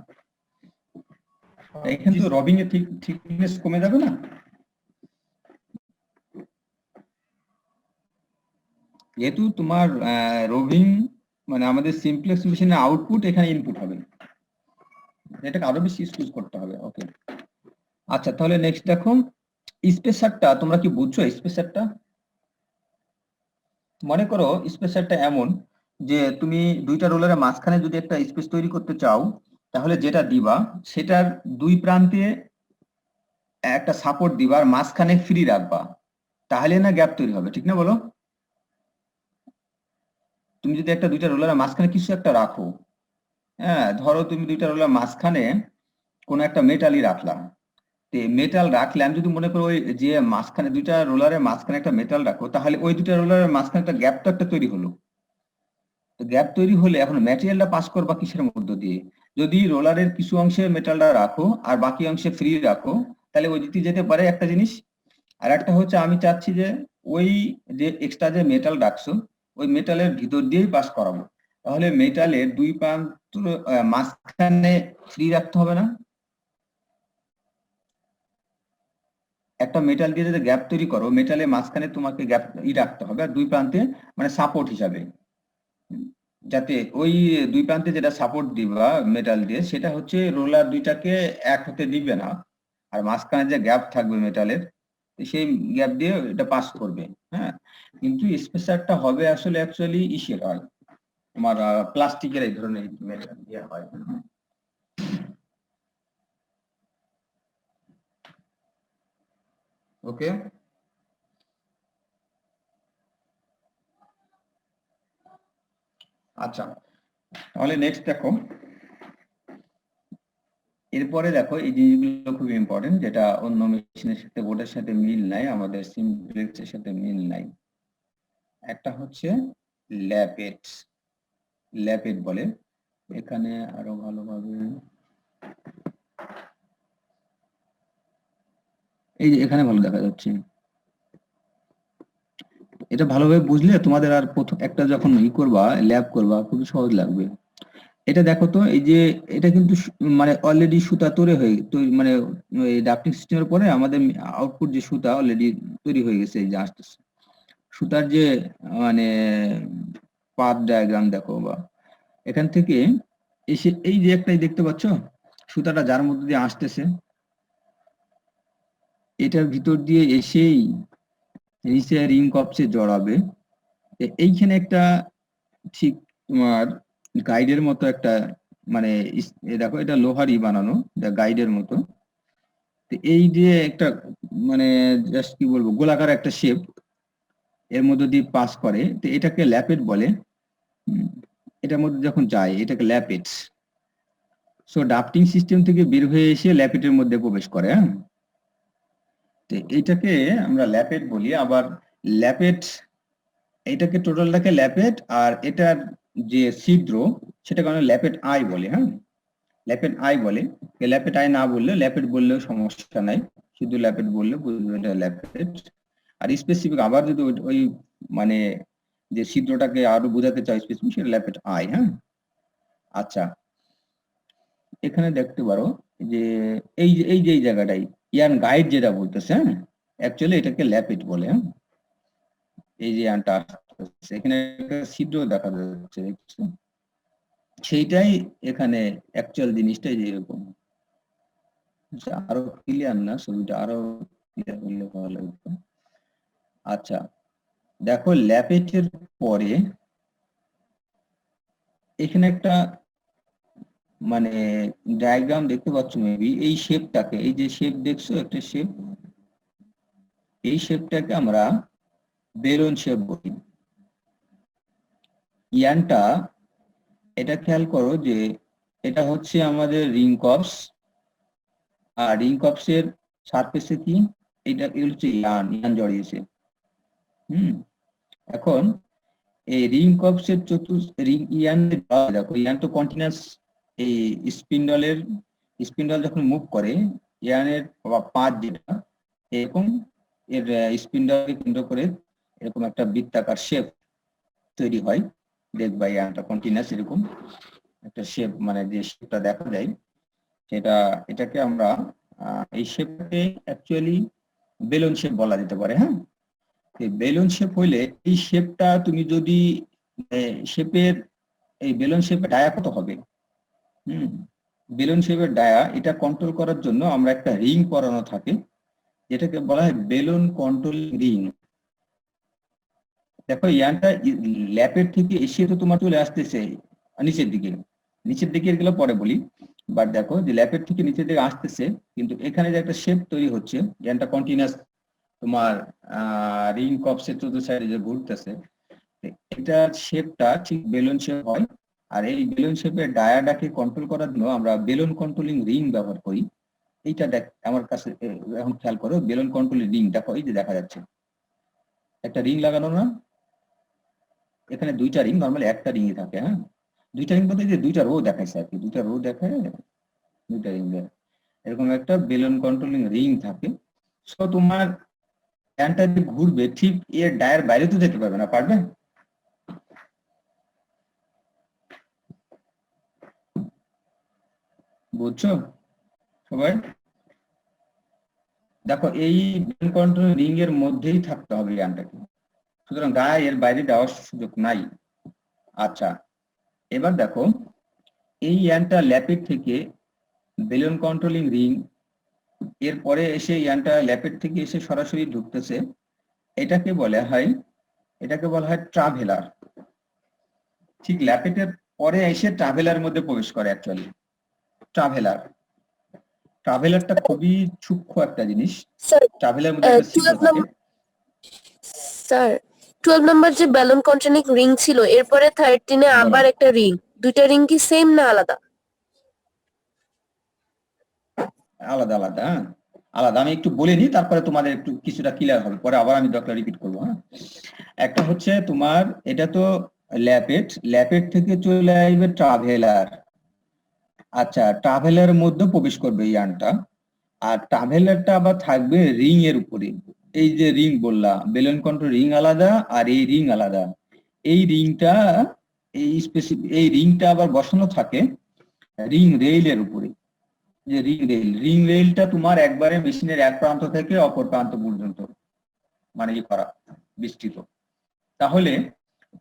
এখানে তো রবিং এর থিকনেস কমে যাবে না, যেহেতু তোমার রোভিং মানে আমাদের সিমপ্লেক্স মেশিনের আউটপুট এখানে ইনপুট হবে, এটাকে আরো বেশি ইউজ করতে হবে। ওকে, আচ্ছা, তাহলে নেক্সট দেখো স্পেসারটা, তোমরা কি বুঝছো স্পেসারটা? মনে করো স্পেসারটা এমন যে তুমি দুইটা রোলারের মাঝখানে যদি একটা স্পেস তৈরি করতে চাও, তাহলে যেটা দিবা সেটার দুই প্রান্তে একটা সাপোর্ট দিবা আর মাঝখানে ফ্রি রাখবা, তাহলে না গ্যাপ তৈরি হবে, ঠিক না বলো? তুমি যদি একটা দুইটা রোলারের মাঝখানে কিছু একটা রাখো, হ্যাঁ, ধরো তুমি দুইটা রোলার মাঝখানে কোন একটা মেটালই রাখলাম, মেটাল রাখলে আমি যদি মনে করো ওই যে মাঝখানে দুইটা রোলারের মাঝখানে একটা মেটাল রাখো, তাহলে ওই দুইটা রোলারের মাঝখানে একটা গ্যাপ তো একটা তৈরি হলো। তো গ্যাপ তৈরি হলে এখন ম্যাটেরিয়ালটা পাস করবা কিসের মধ্য দিয়ে? যদি রোলারের কিছু অংশে মেটালটা রাখো আর বাকি অংশে ফ্রি রাখো, তাহলে ওই দিতে যেতে পারে একটা জিনিস। আর একটা হচ্ছে আমি চাচ্ছি যে ওই যে এক্সট্রা যে মেটাল রাখছো ওই মেটালের ভিতর দিয়েই পাস করাবো, তাহলে মেটালের দুই প্রান্ত মাঝখানে ফ্রি রাখতে হবে না? একটা মেটাল দিয়ে যদি গ্যাপ তৈরি করো, মেটালের মাঝখানে তোমাকে গ্যাপ রাখতে হবে, আর দুই প্রান্তে মানে সাপোর্ট হিসাবে, যাতে ওই দুই প্রান্তে যেটা সাপোর্ট দিবা মেটাল দিয়ে, সেটা হচ্ছে রোলার দুইটাকে এক হতে দিবে না, আর মাঝখানে যে গ্যাপ থাকবে মেটালের, সেই গ্যাপ দিয়ে এটা পাস করবে। হ্যাঁ, কিন্তু স্পেসারটা হবে আসলে অ্যাকচুয়ালি ইসের হয়, তোমার প্লাস্টিকের এই ধরনের মেটাল দিয়ে হয়। ওকে, আচ্ছা, তাহলে নেক্সট দেখো, এরপরে দেখো এই জিনিসগুলো খুব ইম্পর্টেন্ট, যেটা অন্য মেশিনের সাথে বোর্ডের সাথে মিল নাই, আমাদের সিমপ্লেক্সের সাথে মিল নাই। একটা হচ্ছে ল্যাপেট, ল্যাপেট বলে, এখানে আরো ভালোভাবে এই যে এখানে ভালো দেখা যাচ্ছে, এটা ভালোভাবে বুঝলে তোমাদের আর প্রথম একটা যখন করবা, ল্যাব করবা, খুবই সহজ লাগবে। এটা দেখো তো, এই যে এটা কিন্তু মানে অলরেডি সুতা মানে এই ডাক্টিং সিস্টেমের পরে আমাদের আউটপুট যে সুতা অলরেডি তৈরি হয়ে গেছে, এই যে আসতেছে সুতার যে মানে পাথ ডায়াগ্রাম দেখো, বা এখান থেকে এসে এই যে একটাই দেখতে পাচ্ছ, সুতাটা যার মধ্যে দিয়ে আসতেছে, এটার ভিতর দিয়ে এসেই নিচে রিং কপসে জড়াবে। এইখানে একটা ঠিক তোমার গাইডের মতো একটা মানে দেখো, এটা লোহারই বানানো, গাইডের মতো। এই যে একটা মানে জাস্ট কি বলবো, গোলাকার একটা শেপ এর মধ্যে দিয়ে পাস করে, তো এটাকে ল্যাপেট বলে। এটার মধ্যে যখন যায় এটাকে ল্যাপেট। সো ডাফটিং সিস্টেম থেকে বের হয়ে এসে ল্যাপেটের মধ্যে প্রবেশ করে। হ্যাঁ, তো এইটাকে আমরা ল্যাপেট বলি। আবার ল্যাপেট, এটাকে টোটালটাকে ল্যাপেট, আর এটার যে ছিদ্র সেটাকে আমরা ল্যাপেট আই বলে। হ্যাঁ, ল্যাপেট আই বলে। ল্যাপেট আই না বললে, ল্যাপেট বললেও সমস্যা নাই, শুধু ল্যাপেট বললে বুঝবে এটা ল্যাপেট। আর স্পেসিফিক আবার যদি ওই মানে যে ছিদ্রটাকে আরো বোঝাতে চাই স্পেসিফিক, সেটা ল্যাপেট আই। হ্যাঁ, আচ্ছা, এখানে দেখতে পারো যে এই জায়গাটাই ইয়ান গাইড যেটা বলতেছে, হ্যাঁ, অ্যাকচুয়ালি এটাকে ল্যাপেট বলে। হ্যাঁ, এই যে ইয়ানটা এখানে একটা ছিদ্র দেখা যাচ্ছে, দেখছো? সেইটাই এখানে অ্যাকচুয়াল জিনিসটাই যে এরকম। আরো ক্লিয়ার না ছবিটা, আরো ক্লিয়ার করলে ভালো লাগবে। আচ্ছা, দেখো ল্যাপেটের পরে এখানে একটা মানে ডায়াগ্রাম দেখতে পাচ্ছ মেবি, এই শেপটাকে, এই যে শেপ দেখছো একটা শেপ, এই শেপটাকে আমরা বেলুন শেপ বলি। ইয়ানটা, এটা খেয়াল করো যে এটা হচ্ছে আমাদের রিং কপস, আর রিং কপসের সারফেসে কি এটা হচ্ছে ইয়ান, ইয়ান জড়িয়েছে। এখন এই রিং কপসের রিং ইয়ান দেখো, ইয়ান তো কন্টিনিউয়াস, এই স্পিন্ডল যখন মুভ করে, ইয়ানের পাঁচ যেটা এরকম, এর স্পিন্ডলকে কেন্দ্র করে এরকম একটা বৃত্তাকার শেপ তৈরি হয়। দেখবা ইয়ানটা কন্টিনিউয়াস এরকম একটা শেপ, মানে যে শেপটা দেখা যায় সেটা, এটাকে আমরা এই শেপটাকে অ্যাকচুয়ালি বেলুন শেপ বলা যেতে পারে। হ্যাঁ, বেলুন শেপ হইলে এই শেপটা তুমি যদি শেপের, এই বেলুন শেপের ডায়া কত হবে, বেলুন শেপের ডায়া, এটা কন্ট্রোল করার জন্য আমরা একটা রিং পরানো থাকে, যেটাকে বলা হয় বেলুন কন্ট্রোল রিং। দেখো ইয়ানটা ল্যাপের থেকে এসে তো তোমার চলে আসতেছে নিচের দিকে, নিচের দিকে এগুলো পরে বলি, বাট দেখো যে ল্যাপের থেকে নিচের দিকে আসতেছে, কিন্তু এখানে যে একটা শেপ তৈরি হচ্ছে, ইয়ানটা কন্টিনিউয়াস তোমার রিং কপসের চতুর্থ সাইডে যে ঘুরতেছে, এটা শেপটা ঠিক বেলুন শেপ হয়। আর এই বেলুন শেপের ডায়াটাকে কন্ট্রোল করার জন্য আমরা বেলুন কন্ট্রোলিং রিং ব্যবহার করি। এইটা দেখ আমার কাছে, এখন খেয়াল করো বেলুন কন্ট্রোলিং রিং, দেখো এই যে দেখা যাচ্ছে একটা রিং লাগানো না, এখানে দুইটা রিং, নরমালি একটা রিংই থাকে। হ্যাঁ, দুইটা রিং বলতে যে দুইটা রো দেখাইছে আর কি, দুইটা রো দেখায়, দুইটা রিং এরকম একটা বেলুন কন্ট্রোলিং রিং থাকে। সো তোমার ফ্যানটা যে ঘুরবে ঠিক এর ডায়ের বাইরে তো যেতে পারবে না, পারবে? বুঝছো সবাই? দেখো এই কন্ট্রোল রিং এর মধ্যেই থাকতে হবে ইয়ানটাকে, সুতরাং গায়ে এর বাইরে যাওয়ার সুযোগ নাই। আচ্ছা, এবার দেখো এই ইয়ানটা ল্যাপেট থেকে বেলুন কন্ট্রোলিং রিং, এরপরে এসে ইয়ানটা ল্যাপেট থেকে এসে সরাসরি ঢুকতেছে, এটাকে বলা হয় ট্রাভেলার। ঠিক ল্যাপেটের পরে এসে ট্রাভেলার মধ্যে প্রবেশ করে অ্যাকচুয়ালি। ট্রাভেলারটা খুবই সূক্ষ্ম একটা জিনিস। স্যার ট্রাভেলার মধ্যে একটা ছিদ্র 12 থাকে। নম্বর স্যার 12 নম্বর যে ব্যালন কন্টেনিং রিং ছিল এরপরে 13 এ আবার একটা রিং, দুইটা রিং কি সেম না আলাদা? আলাদা আলাদা, হ্যাঁ আলাদা। আমি একটু বলে নিই, তারপরে তোমাদের একটু কিছুটা ক্লিয়ার হবে, পরে আবার আমি দরকার রিপিট করবো। হ্যাঁ, একটা হচ্ছে তোমার এটা তো ল্যাপেট থেকে চলে আসবে ট্রাভেলার। আচ্ছা, ট্রাভেলার মধ্যে প্রবেশ করবে ইয়ানটা, আর ট্রাভেলারটা আবার থাকবে রিং এর উপরে। এই যে রিং বললাম, বেলুন কন্ট্রোল রিং আলাদা আর এই রিং আলাদা। এই রিংটা আবার বসানো থাকে রিং রেইলের উপরে। যে রিং রেইলটা তোমার একবারে মেশিনের এক প্রান্ত থেকে অপর প্রান্ত পর্যন্ত মানে করা বিস্তৃত। তাহলে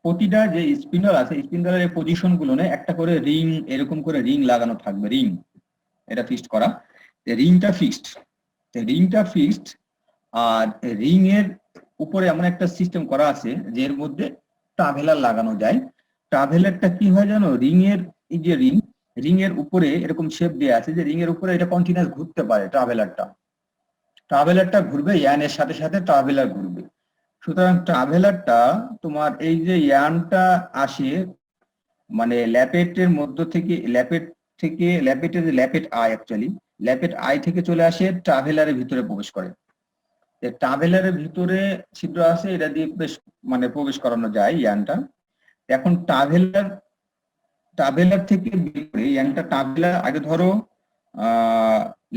প্রতিটা যে স্পিন্ডল আছে, স্পিন্ডলের পজিশন গুলো একটা করে রিং, এরকম করে রিং লাগানো থাকবে। রিং এটা ফিক্সড করা, রিংটা ফিক্সড। আর রিং এর উপরে এমন একটা সিস্টেম করা আছে যে এর মধ্যে ট্রাভেলার লাগানো যায়। ট্রাভেলারটা কি হয় জানো, এই যে রিং এর উপরে এরকম শেপ দেওয়া আছে যে রিং এর উপরে এটা কন্টিনিউয়াস ঘুরতে পারে। ট্রাভেলারটা ঘুরবে, ইয়ানের সাথে সাথে ট্রাভেলার ঘুরবে। সুতরাং ট্রাভেলারটা তোমার এই যে ইয়ানটা আসে মানে ল্যাপেটের মধ্য থেকে, ল্যাপেট আই থেকে চলে আসে ট্রাভেলারের ভিতরে প্রবেশ করে। ট্রাভেলারের ভিতরে ছিদ্র আছে, এটা দিয়ে মানে প্রবেশ করানো যায় ইয়ানটা। এখন ট্রাভেলার থেকে বের করে ইয়ানটা, ট্রাভেলার আগে ধরো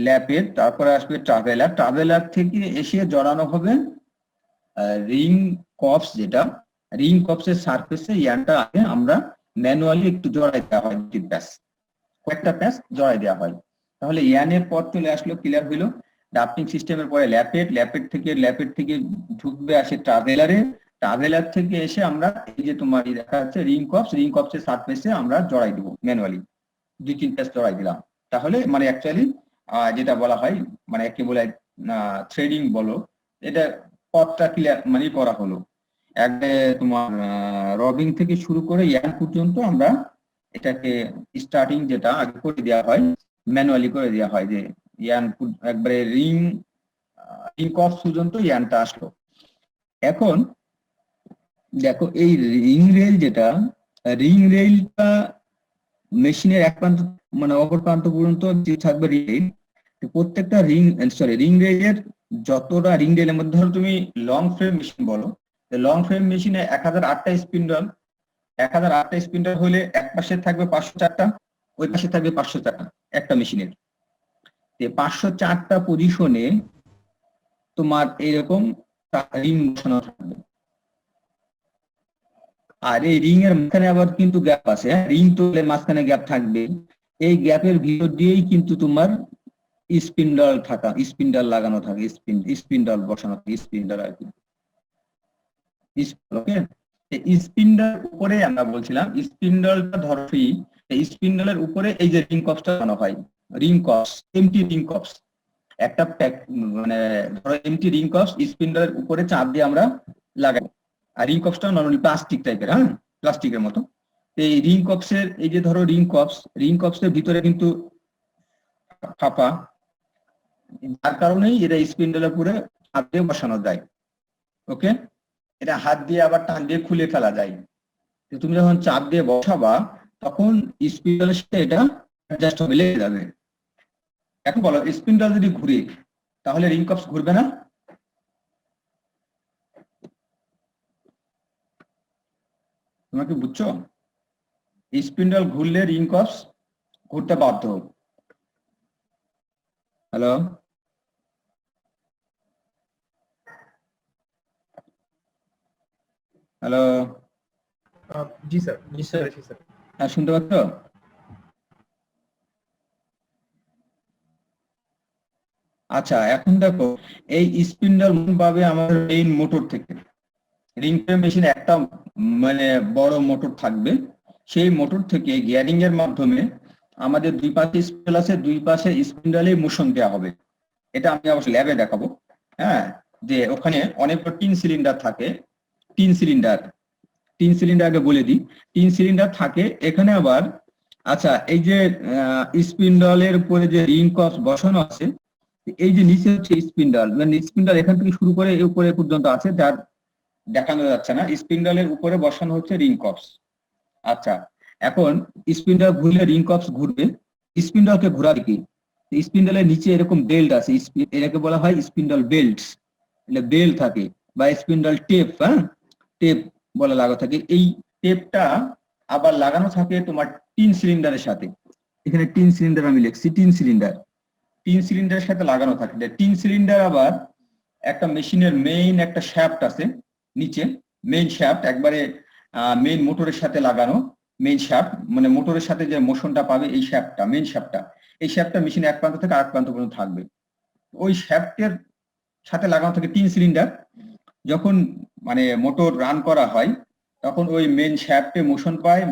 ল্যাপেট, তারপরে আসবে ট্রাভেলার থেকে এসে জড়ানো হবে রিং কপস, যেটা রিং কপসের সারফেসে ইয়ানটা আগে আমরা ম্যানুয়ালি একটু জড়াই দেওয়া হয়, কয়েকটা প্যাচ জড়াই দেওয়া হয়। তাহলে ইয়ানের পর চলে আসলো, ক্লিয়ার হইলো। ডাফটিং সিস্টেমের পরে ল্যাপেট থেকে ঢুকবে আসে ট্রাভেলার থেকে এসে আমরা এই যে তোমার দেখা যাচ্ছে রিং কপসের সারফেসে আমরা জড়াই দেবো ম্যানুয়ালি, 2-3 প্যাচ জড়াই দিলাম। তাহলে মানে অ্যাকচুয়ালি যেটা বলা হয় মানে একে বলে থ্রেডিং বলো, এটা পথটা ক্লিয়ার মানে করা হলো। তোমার রবিং থেকে শুরু করে ইয়ান পর্যন্ত আমরা এটাকে স্টার্টিং যেটা আগে করে দেওয়া হয়, ম্যানুয়ালি করে দেওয়া হয়, যে ইয়ান একবারে রিং কপস পর্যন্ত ইয়ানটা আসলো। এখন দেখো এই রিং রেলটা মেশিনের এক প্রান্ত মানে অপর প্রান্ত পর্যন্ত যে থাকবে রেল, প্রত্যেকটা রিং রেলের যতটা রিং রেলের মধ্যে ধরো তুমি লং ফ্রেম মেশিন বলো, লং ফ্রেম মেশিনে 1008টা স্পিন্ডল হলে এক পাশে থাকবে 504টা, ওই পাশে থাকবে 504টা একটা মেশিনের। 504টা পজিশনে তোমার এরকম রিং বসানো থাকবে। আর এই রিং এর মাঝখানে আবার কিন্তু গ্যাপ আছে, রিং তোলে মাঝখানে গ্যাপ থাকবে। এই গ্যাপের ভিতর দিয়েই কিন্তু তোমার স্পিন্ডল লাগানো থাকে, স্পিন্ডল বসানো থাকে, স্পিন্ডল আর কি। ওকে, স্পিন্ডল উপরে আমরা বলছিলাম স্পিন্ডলটা ধরো ফ্রি, স্পিন্ডলের উপরে এই যে রিং কপসটা বানানো হয়, এমটি রিং কপস একটা মানে ধরো এমটি রিং কপস স্পিন্ডলের উপরে চাপ দিয়ে আমরা লাগাই। আর রিং কপসটা নরমালি প্লাস্টিক টাইপের, হ্যাঁ প্লাস্টিকের মতো। এই রিং কপসের এই যে ধরো রিং কপসের ভিতরে কিন্তু ফাঁপা, যার কারণেই এটা স্পিন্ডলের উপরে চাপ দিয়ে বসানো যায়। ওকে, এটা হাত দিয়ে আবার টান দিয়ে খুলে ফেলা যায়। তুমি যখন চাপ দিয়ে বসাবা তখন স্পিন্ডলের সাথে এটা অ্যাডজাস্ট হবে, লেগে যাবে। এখন বলো স্পিন্ডল যদি ঘুরে তাহলে রিং কপস ঘুরবে না? তোমরা কি বুঝছো? স্পিন্ডল ঘুরলে রিং কপস ঘুরতে বাধ্য। হ্যালো হ্যালো জি স্যার। হ্যাঁ, শুনতে পাচ্ছ? আচ্ছা, এখন দেখো এই স্পিন্ডল পাবে আমাদের মেইন মোটর থেকে। রিং ফ্রেম মেশিনে একটা মানে বড় মোটর থাকবে, সেই মোটর থেকে গিয়ারিং এর মাধ্যমে আমাদের দুই পাশে স্পিন্ডল আছে, দুই পাশে স্পিন্ডলে মোশন দেওয়া হবে। এটা আমি অবশ্য ল্যাবে দেখাবো। হ্যাঁ, যে ওখানে অনেকগুলো টিন সিলিন্ডার থাকে, টিন সিলিন্ডার আগে বলে দিই, টিন সিলিন্ডার থাকে এখানে আবার। আচ্ছা, এই যে স্পিন্ডলের উপরে যে রিং কপস বসানো আছে, এই যে নিচে হচ্ছে স্পিন্ডল, মানে স্পিন্ডল এখান থেকে শুরু করে এই উপরে পর্যন্ত আছে, যার দেখানো যাচ্ছে না। স্পিন্ডলের উপরে বসানো হচ্ছে রিং কপস। আচ্ছা, এখন স্পিন্ডল ঘুরলে রিং কপস ঘুরবে। স্পিন্ডলকে ঘোরাবে কি? স্পিন্ডলের নিচে এরকম বেল্ট আছে, এটাকে বলা হয় স্পিন্ডল বেল্ট, বেল্ট থাকে বা স্পিন্ডল টেপ। হ্যাঁ, টেপ বলা লাগা থাকে। এই টেপটা আবার লাগানো থাকে তোমার টিন সিলিন্ডারের সাথে। এখানে টিন সিলিন্ডার আমি লিখছি, টিন সিলিন্ডারের সাথে লাগানো থাকে। টিন সিলিন্ডার আবার একটা মেশিনের মেইন একটা শ্যাফট আছে নিচে, মেইন শ্যাফট একবারে মেইন মোটরের সাথে লাগানো। মেইন শ্যাফট মানে মোটরের সাথে যে মোশনটা পাবে, এই শ্যাফটটা, মেইন শ্যাফটটা, এই শ্যাফটটা মেশিনের এক প্রান্ত থেকে আরেক প্রান্ত পর্যন্ত থাকবে। ওই শ্যাফটের সাথে লাগানো থাকে টিন সিলিন্ডার। যখন মানে মোটর রান করা হয় তখন ওই মেইন শ্যাফটে মোশন পায়,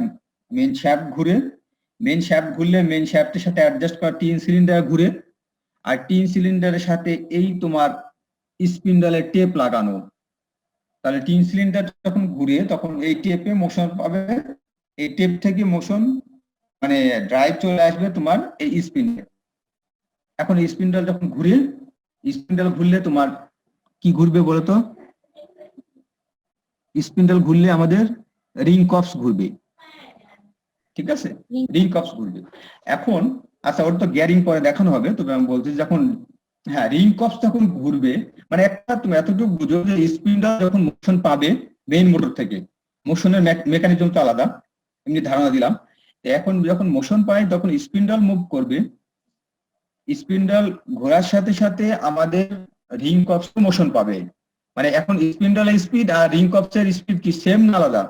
মেইন শ্যাফট ঘুরে, মেইন শ্যাফট ঘুরলে মেইন শ্যাফটের সাথে অ্যাডজাস্ট করা টিন সিলিন্ডার ঘুরে, আর টিন সিলিন্ডারের সাথে এই তোমার স্পিন্ডলের টেপ লাগানো। তাহলে টিন সিলিন্ডার যখন ঘুরে তখন এই টেপে মোশন পাবে, এই টেপ থেকে মোশন মানে ড্রাইভ চলে আসবে তোমার এই স্পিন্ডে। এখন স্পিন্ডল যখন ঘুরে, স্পিন্ডল ঘুরলে তোমার কি ঘুরবে বলতো? স্পিন্ডল ঘুরলে আমাদের রিং কপস ঘুরবে, ঠিক আছে, রিং কপস ঘুরবে। এখন আচ্ছা, ওর তো গিয়ারিং পরে দেখানো হবে, তবে আমি বলছি যখন হ্যাঁ রিং কপস যখন ঘুরবে, মানে একটা তুমি এতটুকু বুঝো যে স্পিন্ডল যখন মোশন পাবে মেইন মোটর থেকে, মোশনের মেকানিজম তো আলাদা, এমনি ধারণা দিলাম। এখন যখন মোশন পায় তখন স্পিন্ডল মুভ করবে, স্পিন্ডল ঘোরার সাথে সাথে আমাদের রিং কপস মোশন পাবে। মানে এখন স্পিন্ডলের স্পিড আর রিং কপসের স্পিড কি সেম না আলাদা?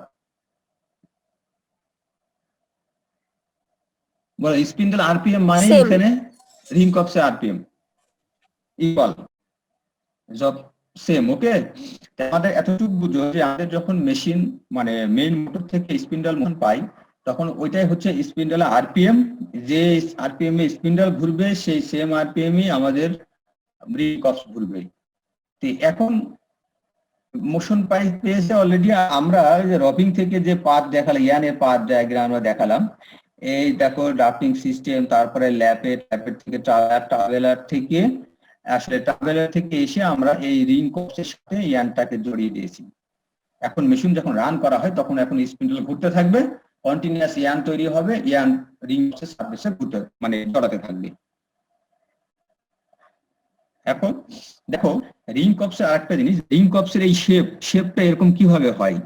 বলো, স্পিন্ডল আরপিএম মানে Same. এখানে রিং কপসের আরপিএম ইকুয়াল, সব সেম। ওকে, আমাদের এতটুকু বুঝো যে আমাদের যখন মেশিন মানে মেইন মোটর থেকে স্পিন্ডল মোশন পাই তখন ওইটাই হচ্ছে স্পিন্ডলের আরপিএম। যে আরপিএম এ স্পিন্ডল ঘুরবে সেই সেম আরপিএম ই আমাদের রিং কপস ঘুরবে। তো এখন মোশন পাই পেয়েছে অলরেডি। আমরা যে রবিং থেকে যে পাথ দেখালাম, ইয়ানের পাথ ডায়াগ্রাম আমরা দেখালাম, এই দেখো ড্রাফটিং সিস্টেম, তারপরে ল্যাপের থেকে ট্রাভেলার থেকে আসলে ট্রাভেলার থেকে এসে আমরা এই রিং কপসের সাথে ইয়ানটাকে জড়িয়ে দিয়েছি। এখন মেশিন যখন রান করা হয় তখন এখন স্পিন্ডল ঘুরতে থাকবে, কন্টিনিউয়াস ইয়ান তৈরি হবে, ইয়ান রিং কপসের সার্ফেসে ঘুরতে মানে জড়াতে থাকবে। এখন দেখো রিং কপসের আরেকটা জিনিস, রিং কপসের এই শেপটা এরকম কিভাবে হয়?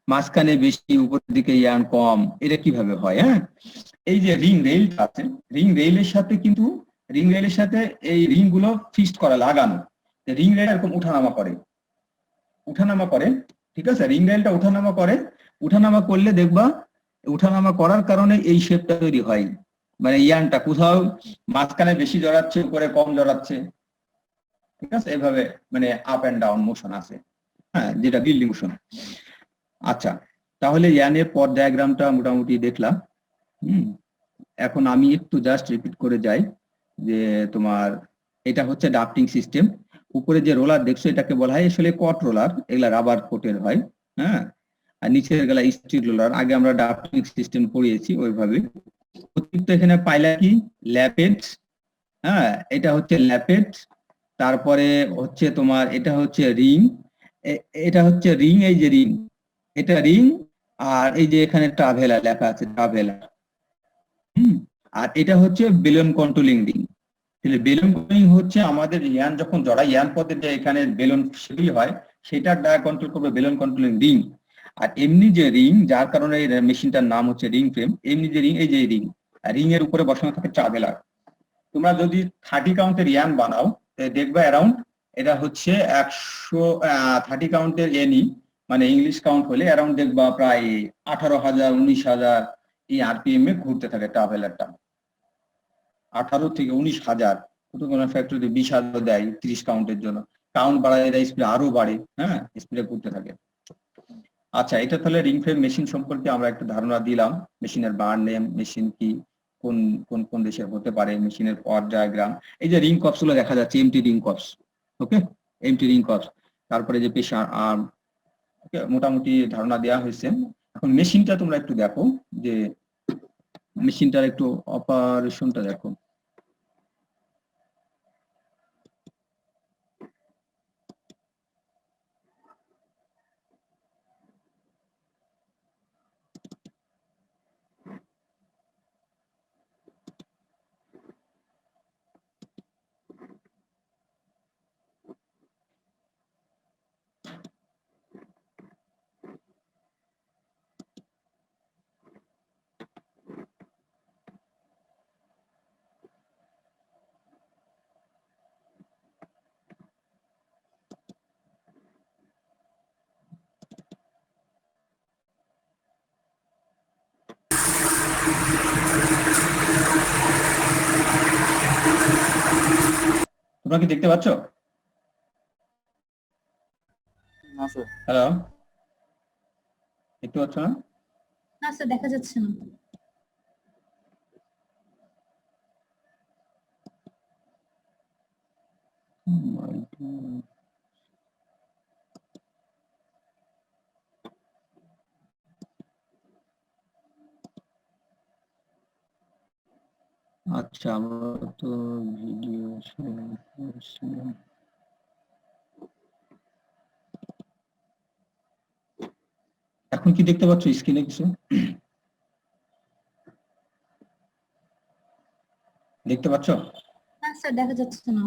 মাঝখানে বেশি, উপরের দিকে ইয়ান কম, এটা কিভাবে হয়? হ্যাঁ, এই যে রিং রেলটা আছে, রিং রেলের সাথে কিন্তু রিং রেলের সাথে এই রিং গুলো ফিক্সড করা লাগানো। রিং রেল এরকম উঠানামা করে, ঠিক আছে, রিং রেলটা উঠানামা করলে দেখবা উঠানামা করার কারণে এই শেপটা তৈরি হয়। মানে ইয়ানটা কোথাও মাঝখানে বেশি জড়াচ্ছে, উপরে কম জড়াচ্ছে, ঠিক আছে, এভাবে মানে আপ এন্ড ডাউন মোশন আছে, হ্যাঁ, যেটা বিল্ডিং মোশন। আচ্ছা, তাহলে ইয়ানের পথ ডায়াগ্রামটা মোটামুটি দেখলাম। এখন আমি একটু জাস্ট রিপিট করে যাই যে তোমার এটা হচ্ছে ড্রাফটিং সিস্টেম। উপরে যে রোলার দেখছো এটাকে বলা হয় আসলে কট রোলার, এগুলা রাবার কোটের হয়। হ্যাঁ, আর নিচের গেলা স্টিল রোলার। আগে আমরা ড্রাফটিং সিস্টেম পড়িয়েছি ওইভাবে। অতিরিক্ত এখানে পাইলা কি ল্যাপেট, হ্যাঁ, এটা হচ্ছে ল্যাপেট। তারপরে হচ্ছে তোমার এটা হচ্ছে রিং, এটা হচ্ছে রিং, এই যে রিং, এটা রিং। আর এই যে এখানে ট্রাভেলার লেখা আছে, ট্রাভেলার। আর এটা হচ্ছে balloon controlling ring. Balloon controlling হচ্ছে আমাদের ইয়ান যখন জড়াই, ইয়ান পথে যে এখানে বেলুন সেগুলি হয় সেটা কন্ট্রোল করবে বেলুন কন্ট্রোলিং রিং। আর এমনি যে রিং, যার কারণে এই মেশিনটার নাম হচ্ছে রিং ফ্রেম, এমনি যে রিং, এই যে রিং, রিং এর উপরে বসানো থাকে ট্রাভেলার। তোমরা যদি 30 কাউন্টের ইয়ান বানাও দেখবে অ্যারাউন্ড এটা হচ্ছে 130 কাউন্টের এনি, মানে ইংলিশ কাউন্ট হলে অ্যারাউন্ড দেখবা প্রায় 18,000 19,000 এই আরপিএম এ ঘুরতে থাকে ট্রাভেলারটা। 18 থেকে 19,000 ফটোকোনার ফ্যাক্টর 20 দেয় 30 কাউন্টের জন্য, কাউন্ট বাড়ায় দেয়, স্পিড আরো বাড়ে, হ্যাঁ স্পিডে করতে থাকে। আচ্ছা, এটা তাহলে রিং ফ্রেম মেশিন সম্পর্কে আমরা একটা ধারণা দিলাম, মেশিনের ব্র্যান্ড নেম, মেশিন কি, কোন কোন কোন দেশের হতে পারে, মেশিনের পাওয়ার ডায়াগ্রাম, এই যে রিং কপস গুলো দেখা যাচ্ছে, এমটি রিং কপস, ওকে এমটি রিং কপস, তারপরে যে প্রেসার আর্ম, ওকে মোটামুটি ধারণা দেওয়া হয়েছে। এখন মেশিনটা তোমরা একটু দেখো, যে মেশিনটার একটু অপারেশনটা দেখো। তোমরা কি দেখতে পাচ্ছ? হ্যালো, দেখতে পাচ্ছ না? না স্যার, দেখা যাচ্ছে না। আচ্ছা, আমরা তো ভিডিও এখন কি দেখতে পাচ্ছ স্ক্রিনে কিছু? দেখতে পাচ্ছ? না স্যার, দেখা যাচ্ছে না।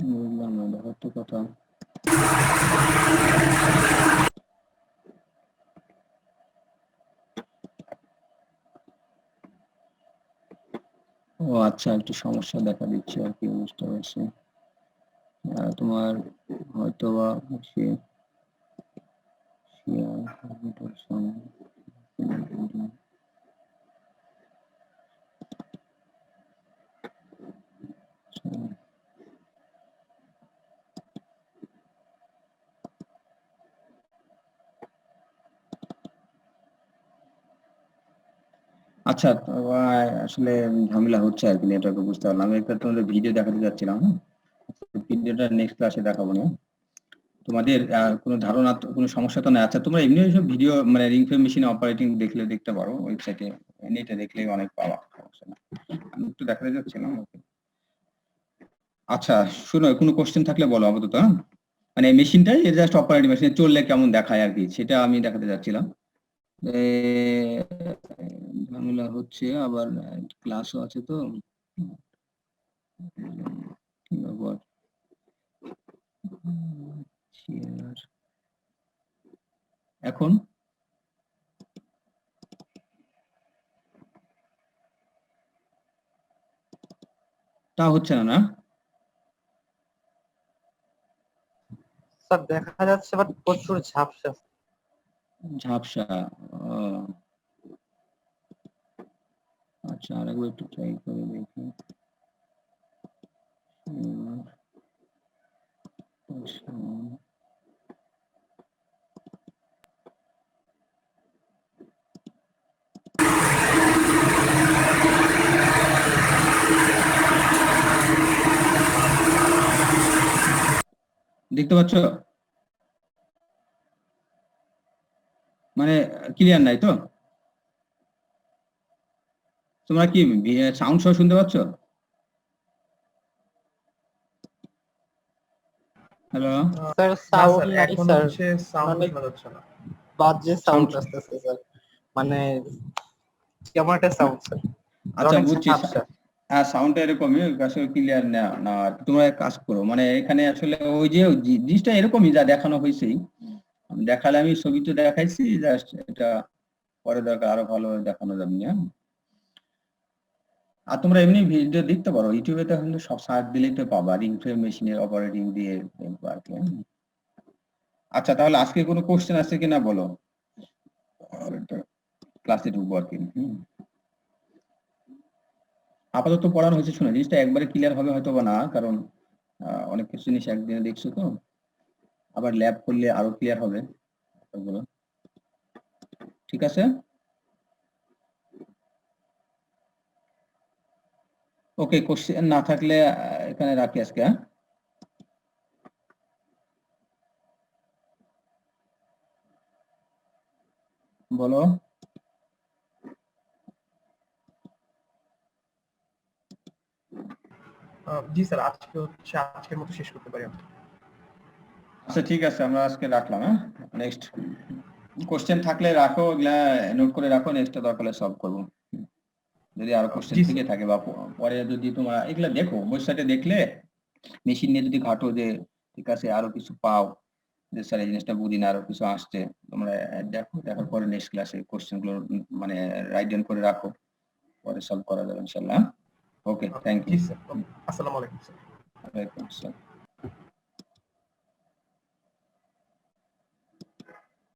বুঝলাম না, দেখার তো কথা। ও আচ্ছা, একটু সমস্যা দেখা দিচ্ছে আর কি, বুঝতে পারছি। তোমার হয়তো বা আচ্ছা, আসলে ঝামেলা হচ্ছে আর কি, নেটওয়ার্কে, বুঝতে পারলাম। আমি একটা তোমাদের ভিডিও দেখাতে যাচ্ছিলাম, ভিডিওটা নেক্সট ক্লাসে দেখাবো না। তোমাদের কোনো ধারণা, কোনো সমস্যা তো নাই? আচ্ছা, তোমরা এমনি সব ভিডিও মানে রিং ফ্রেম মেশিনে অপারেটিং দেখলে দেখতে পারো, ওয়েবসাইটে নেটে দেখলেই অনেক পাওয়া, সমস্যা না। আমি একটু দেখাতে যাচ্ছিলাম। আচ্ছা শুনো, কোনো কোশ্চেন থাকলে বলো আপাতত। মানে মেশিনটাই জাস্ট অপারেটিং মেশিনে চললে কেমন দেখায় আর কি, সেটা আমি দেখাতে যাচ্ছিলাম। ঝামেলা হচ্ছে, আবার ক্লাসও আছে তো, কি ব্যাপার। এখন তা হচ্ছে না না? স্যার দেখা যাচ্ছে বাট প্রচুর ঝাপসা। ঝাপসা? আচ্ছা, আরেকবার একটু ট্রাই করে দেখি। দেখতে পাচ্ছ? মানে ক্লিয়ার নাই তো? তোমরা কি সাউন্ড সহ শুনতে পাচ্ছ? হ্যালো স্যার না সাউন্ড স্যার, নাই এখন স্যার, হচ্ছে সাউন্ড অনেক শোনা যাচ্ছে না। বাজে সাউন্ড Sound- আসতেছে স্যার, মানে কেমন একটা সাউন্ড স্যার। আচ্ছা, অনেক বুঝছি। ঝাপসা। হ্যাঁ, সাউন্ডটা এরকমই, আসলে ক্লিয়ার না না আর কি। তোমরা এক কাজ করো, মানে এখানে আসলে ওই যে জিনিসটা এরকমই যা দেখানো হয়েছেই, আমি দেখালে, আমি ছবি তো দেখাইছি, জাস্ট এটা পরে দরকার আরো ভালোভাবে দেখানো যাবে না। আর তোমরা এমনি ভিডিও দেখতে পারো ইউটিউবে, তো এখন তো সব সার্চ দিলেই তো পাবা রিং ফ্রেম মেশিনের অপারেটিং দিয়ে দেখবো আর কি। আচ্ছা, তাহলে আজকে কোনো কোশ্চেন আছে কিনা বলো, ক্লাসে ঢুকবো আর কি। আপাতত পড়ানো হয়েছে, শুনে জিনিসটা একবারে ক্লিয়ার হবে হয়তো বা না, কারণ অনেক কিছু জিনিস একদিনে দেখছো তো, আবার ল্যাব করলে আরো ক্লিয়ার হবে ওগুলো। ঠিক আছে, ওকে, কোশ্চেন না থাকলে এখানে রাখি আজকে। হ্যাঁ, বলো। জি স্যার, আজকের মতো শেষ করতে পারি আমরা। আচ্ছা ঠিক আছে, আমরা আজকে রাখলাম। হ্যাঁ, নেক্সট কোশ্চেন থাকলে রাখো, এগুলা নোট করে রাখো, নেক্সটটা দরকার হলে সলভ করবো। যদি আরো কোশ্চেন জি, থেকে থাকে বা পরে যদি তোমরা এগুলা দেখো, ওয়েবসাইটে দেখলে মেশিন নিয়ে যদি ঘাটো যে ঠিক আছে আরো কিছু পাও, যে স্যার এই জিনিসটা বুঝি না, আরো কিছু আসছে, তোমরা দেখো, দেখার পরে নেক্সট ক্লাসে কোশ্চেন গুলো মানে রাইট ডাউন করে রাখো, পরে সলভ করা যাবে ইনশাআল্লাহ। ওকে, থ্যাংক জি ইউ। স্যার, আসসালামু আলাইকুম স্যার। ওয়ালাইকুম আসসালাম।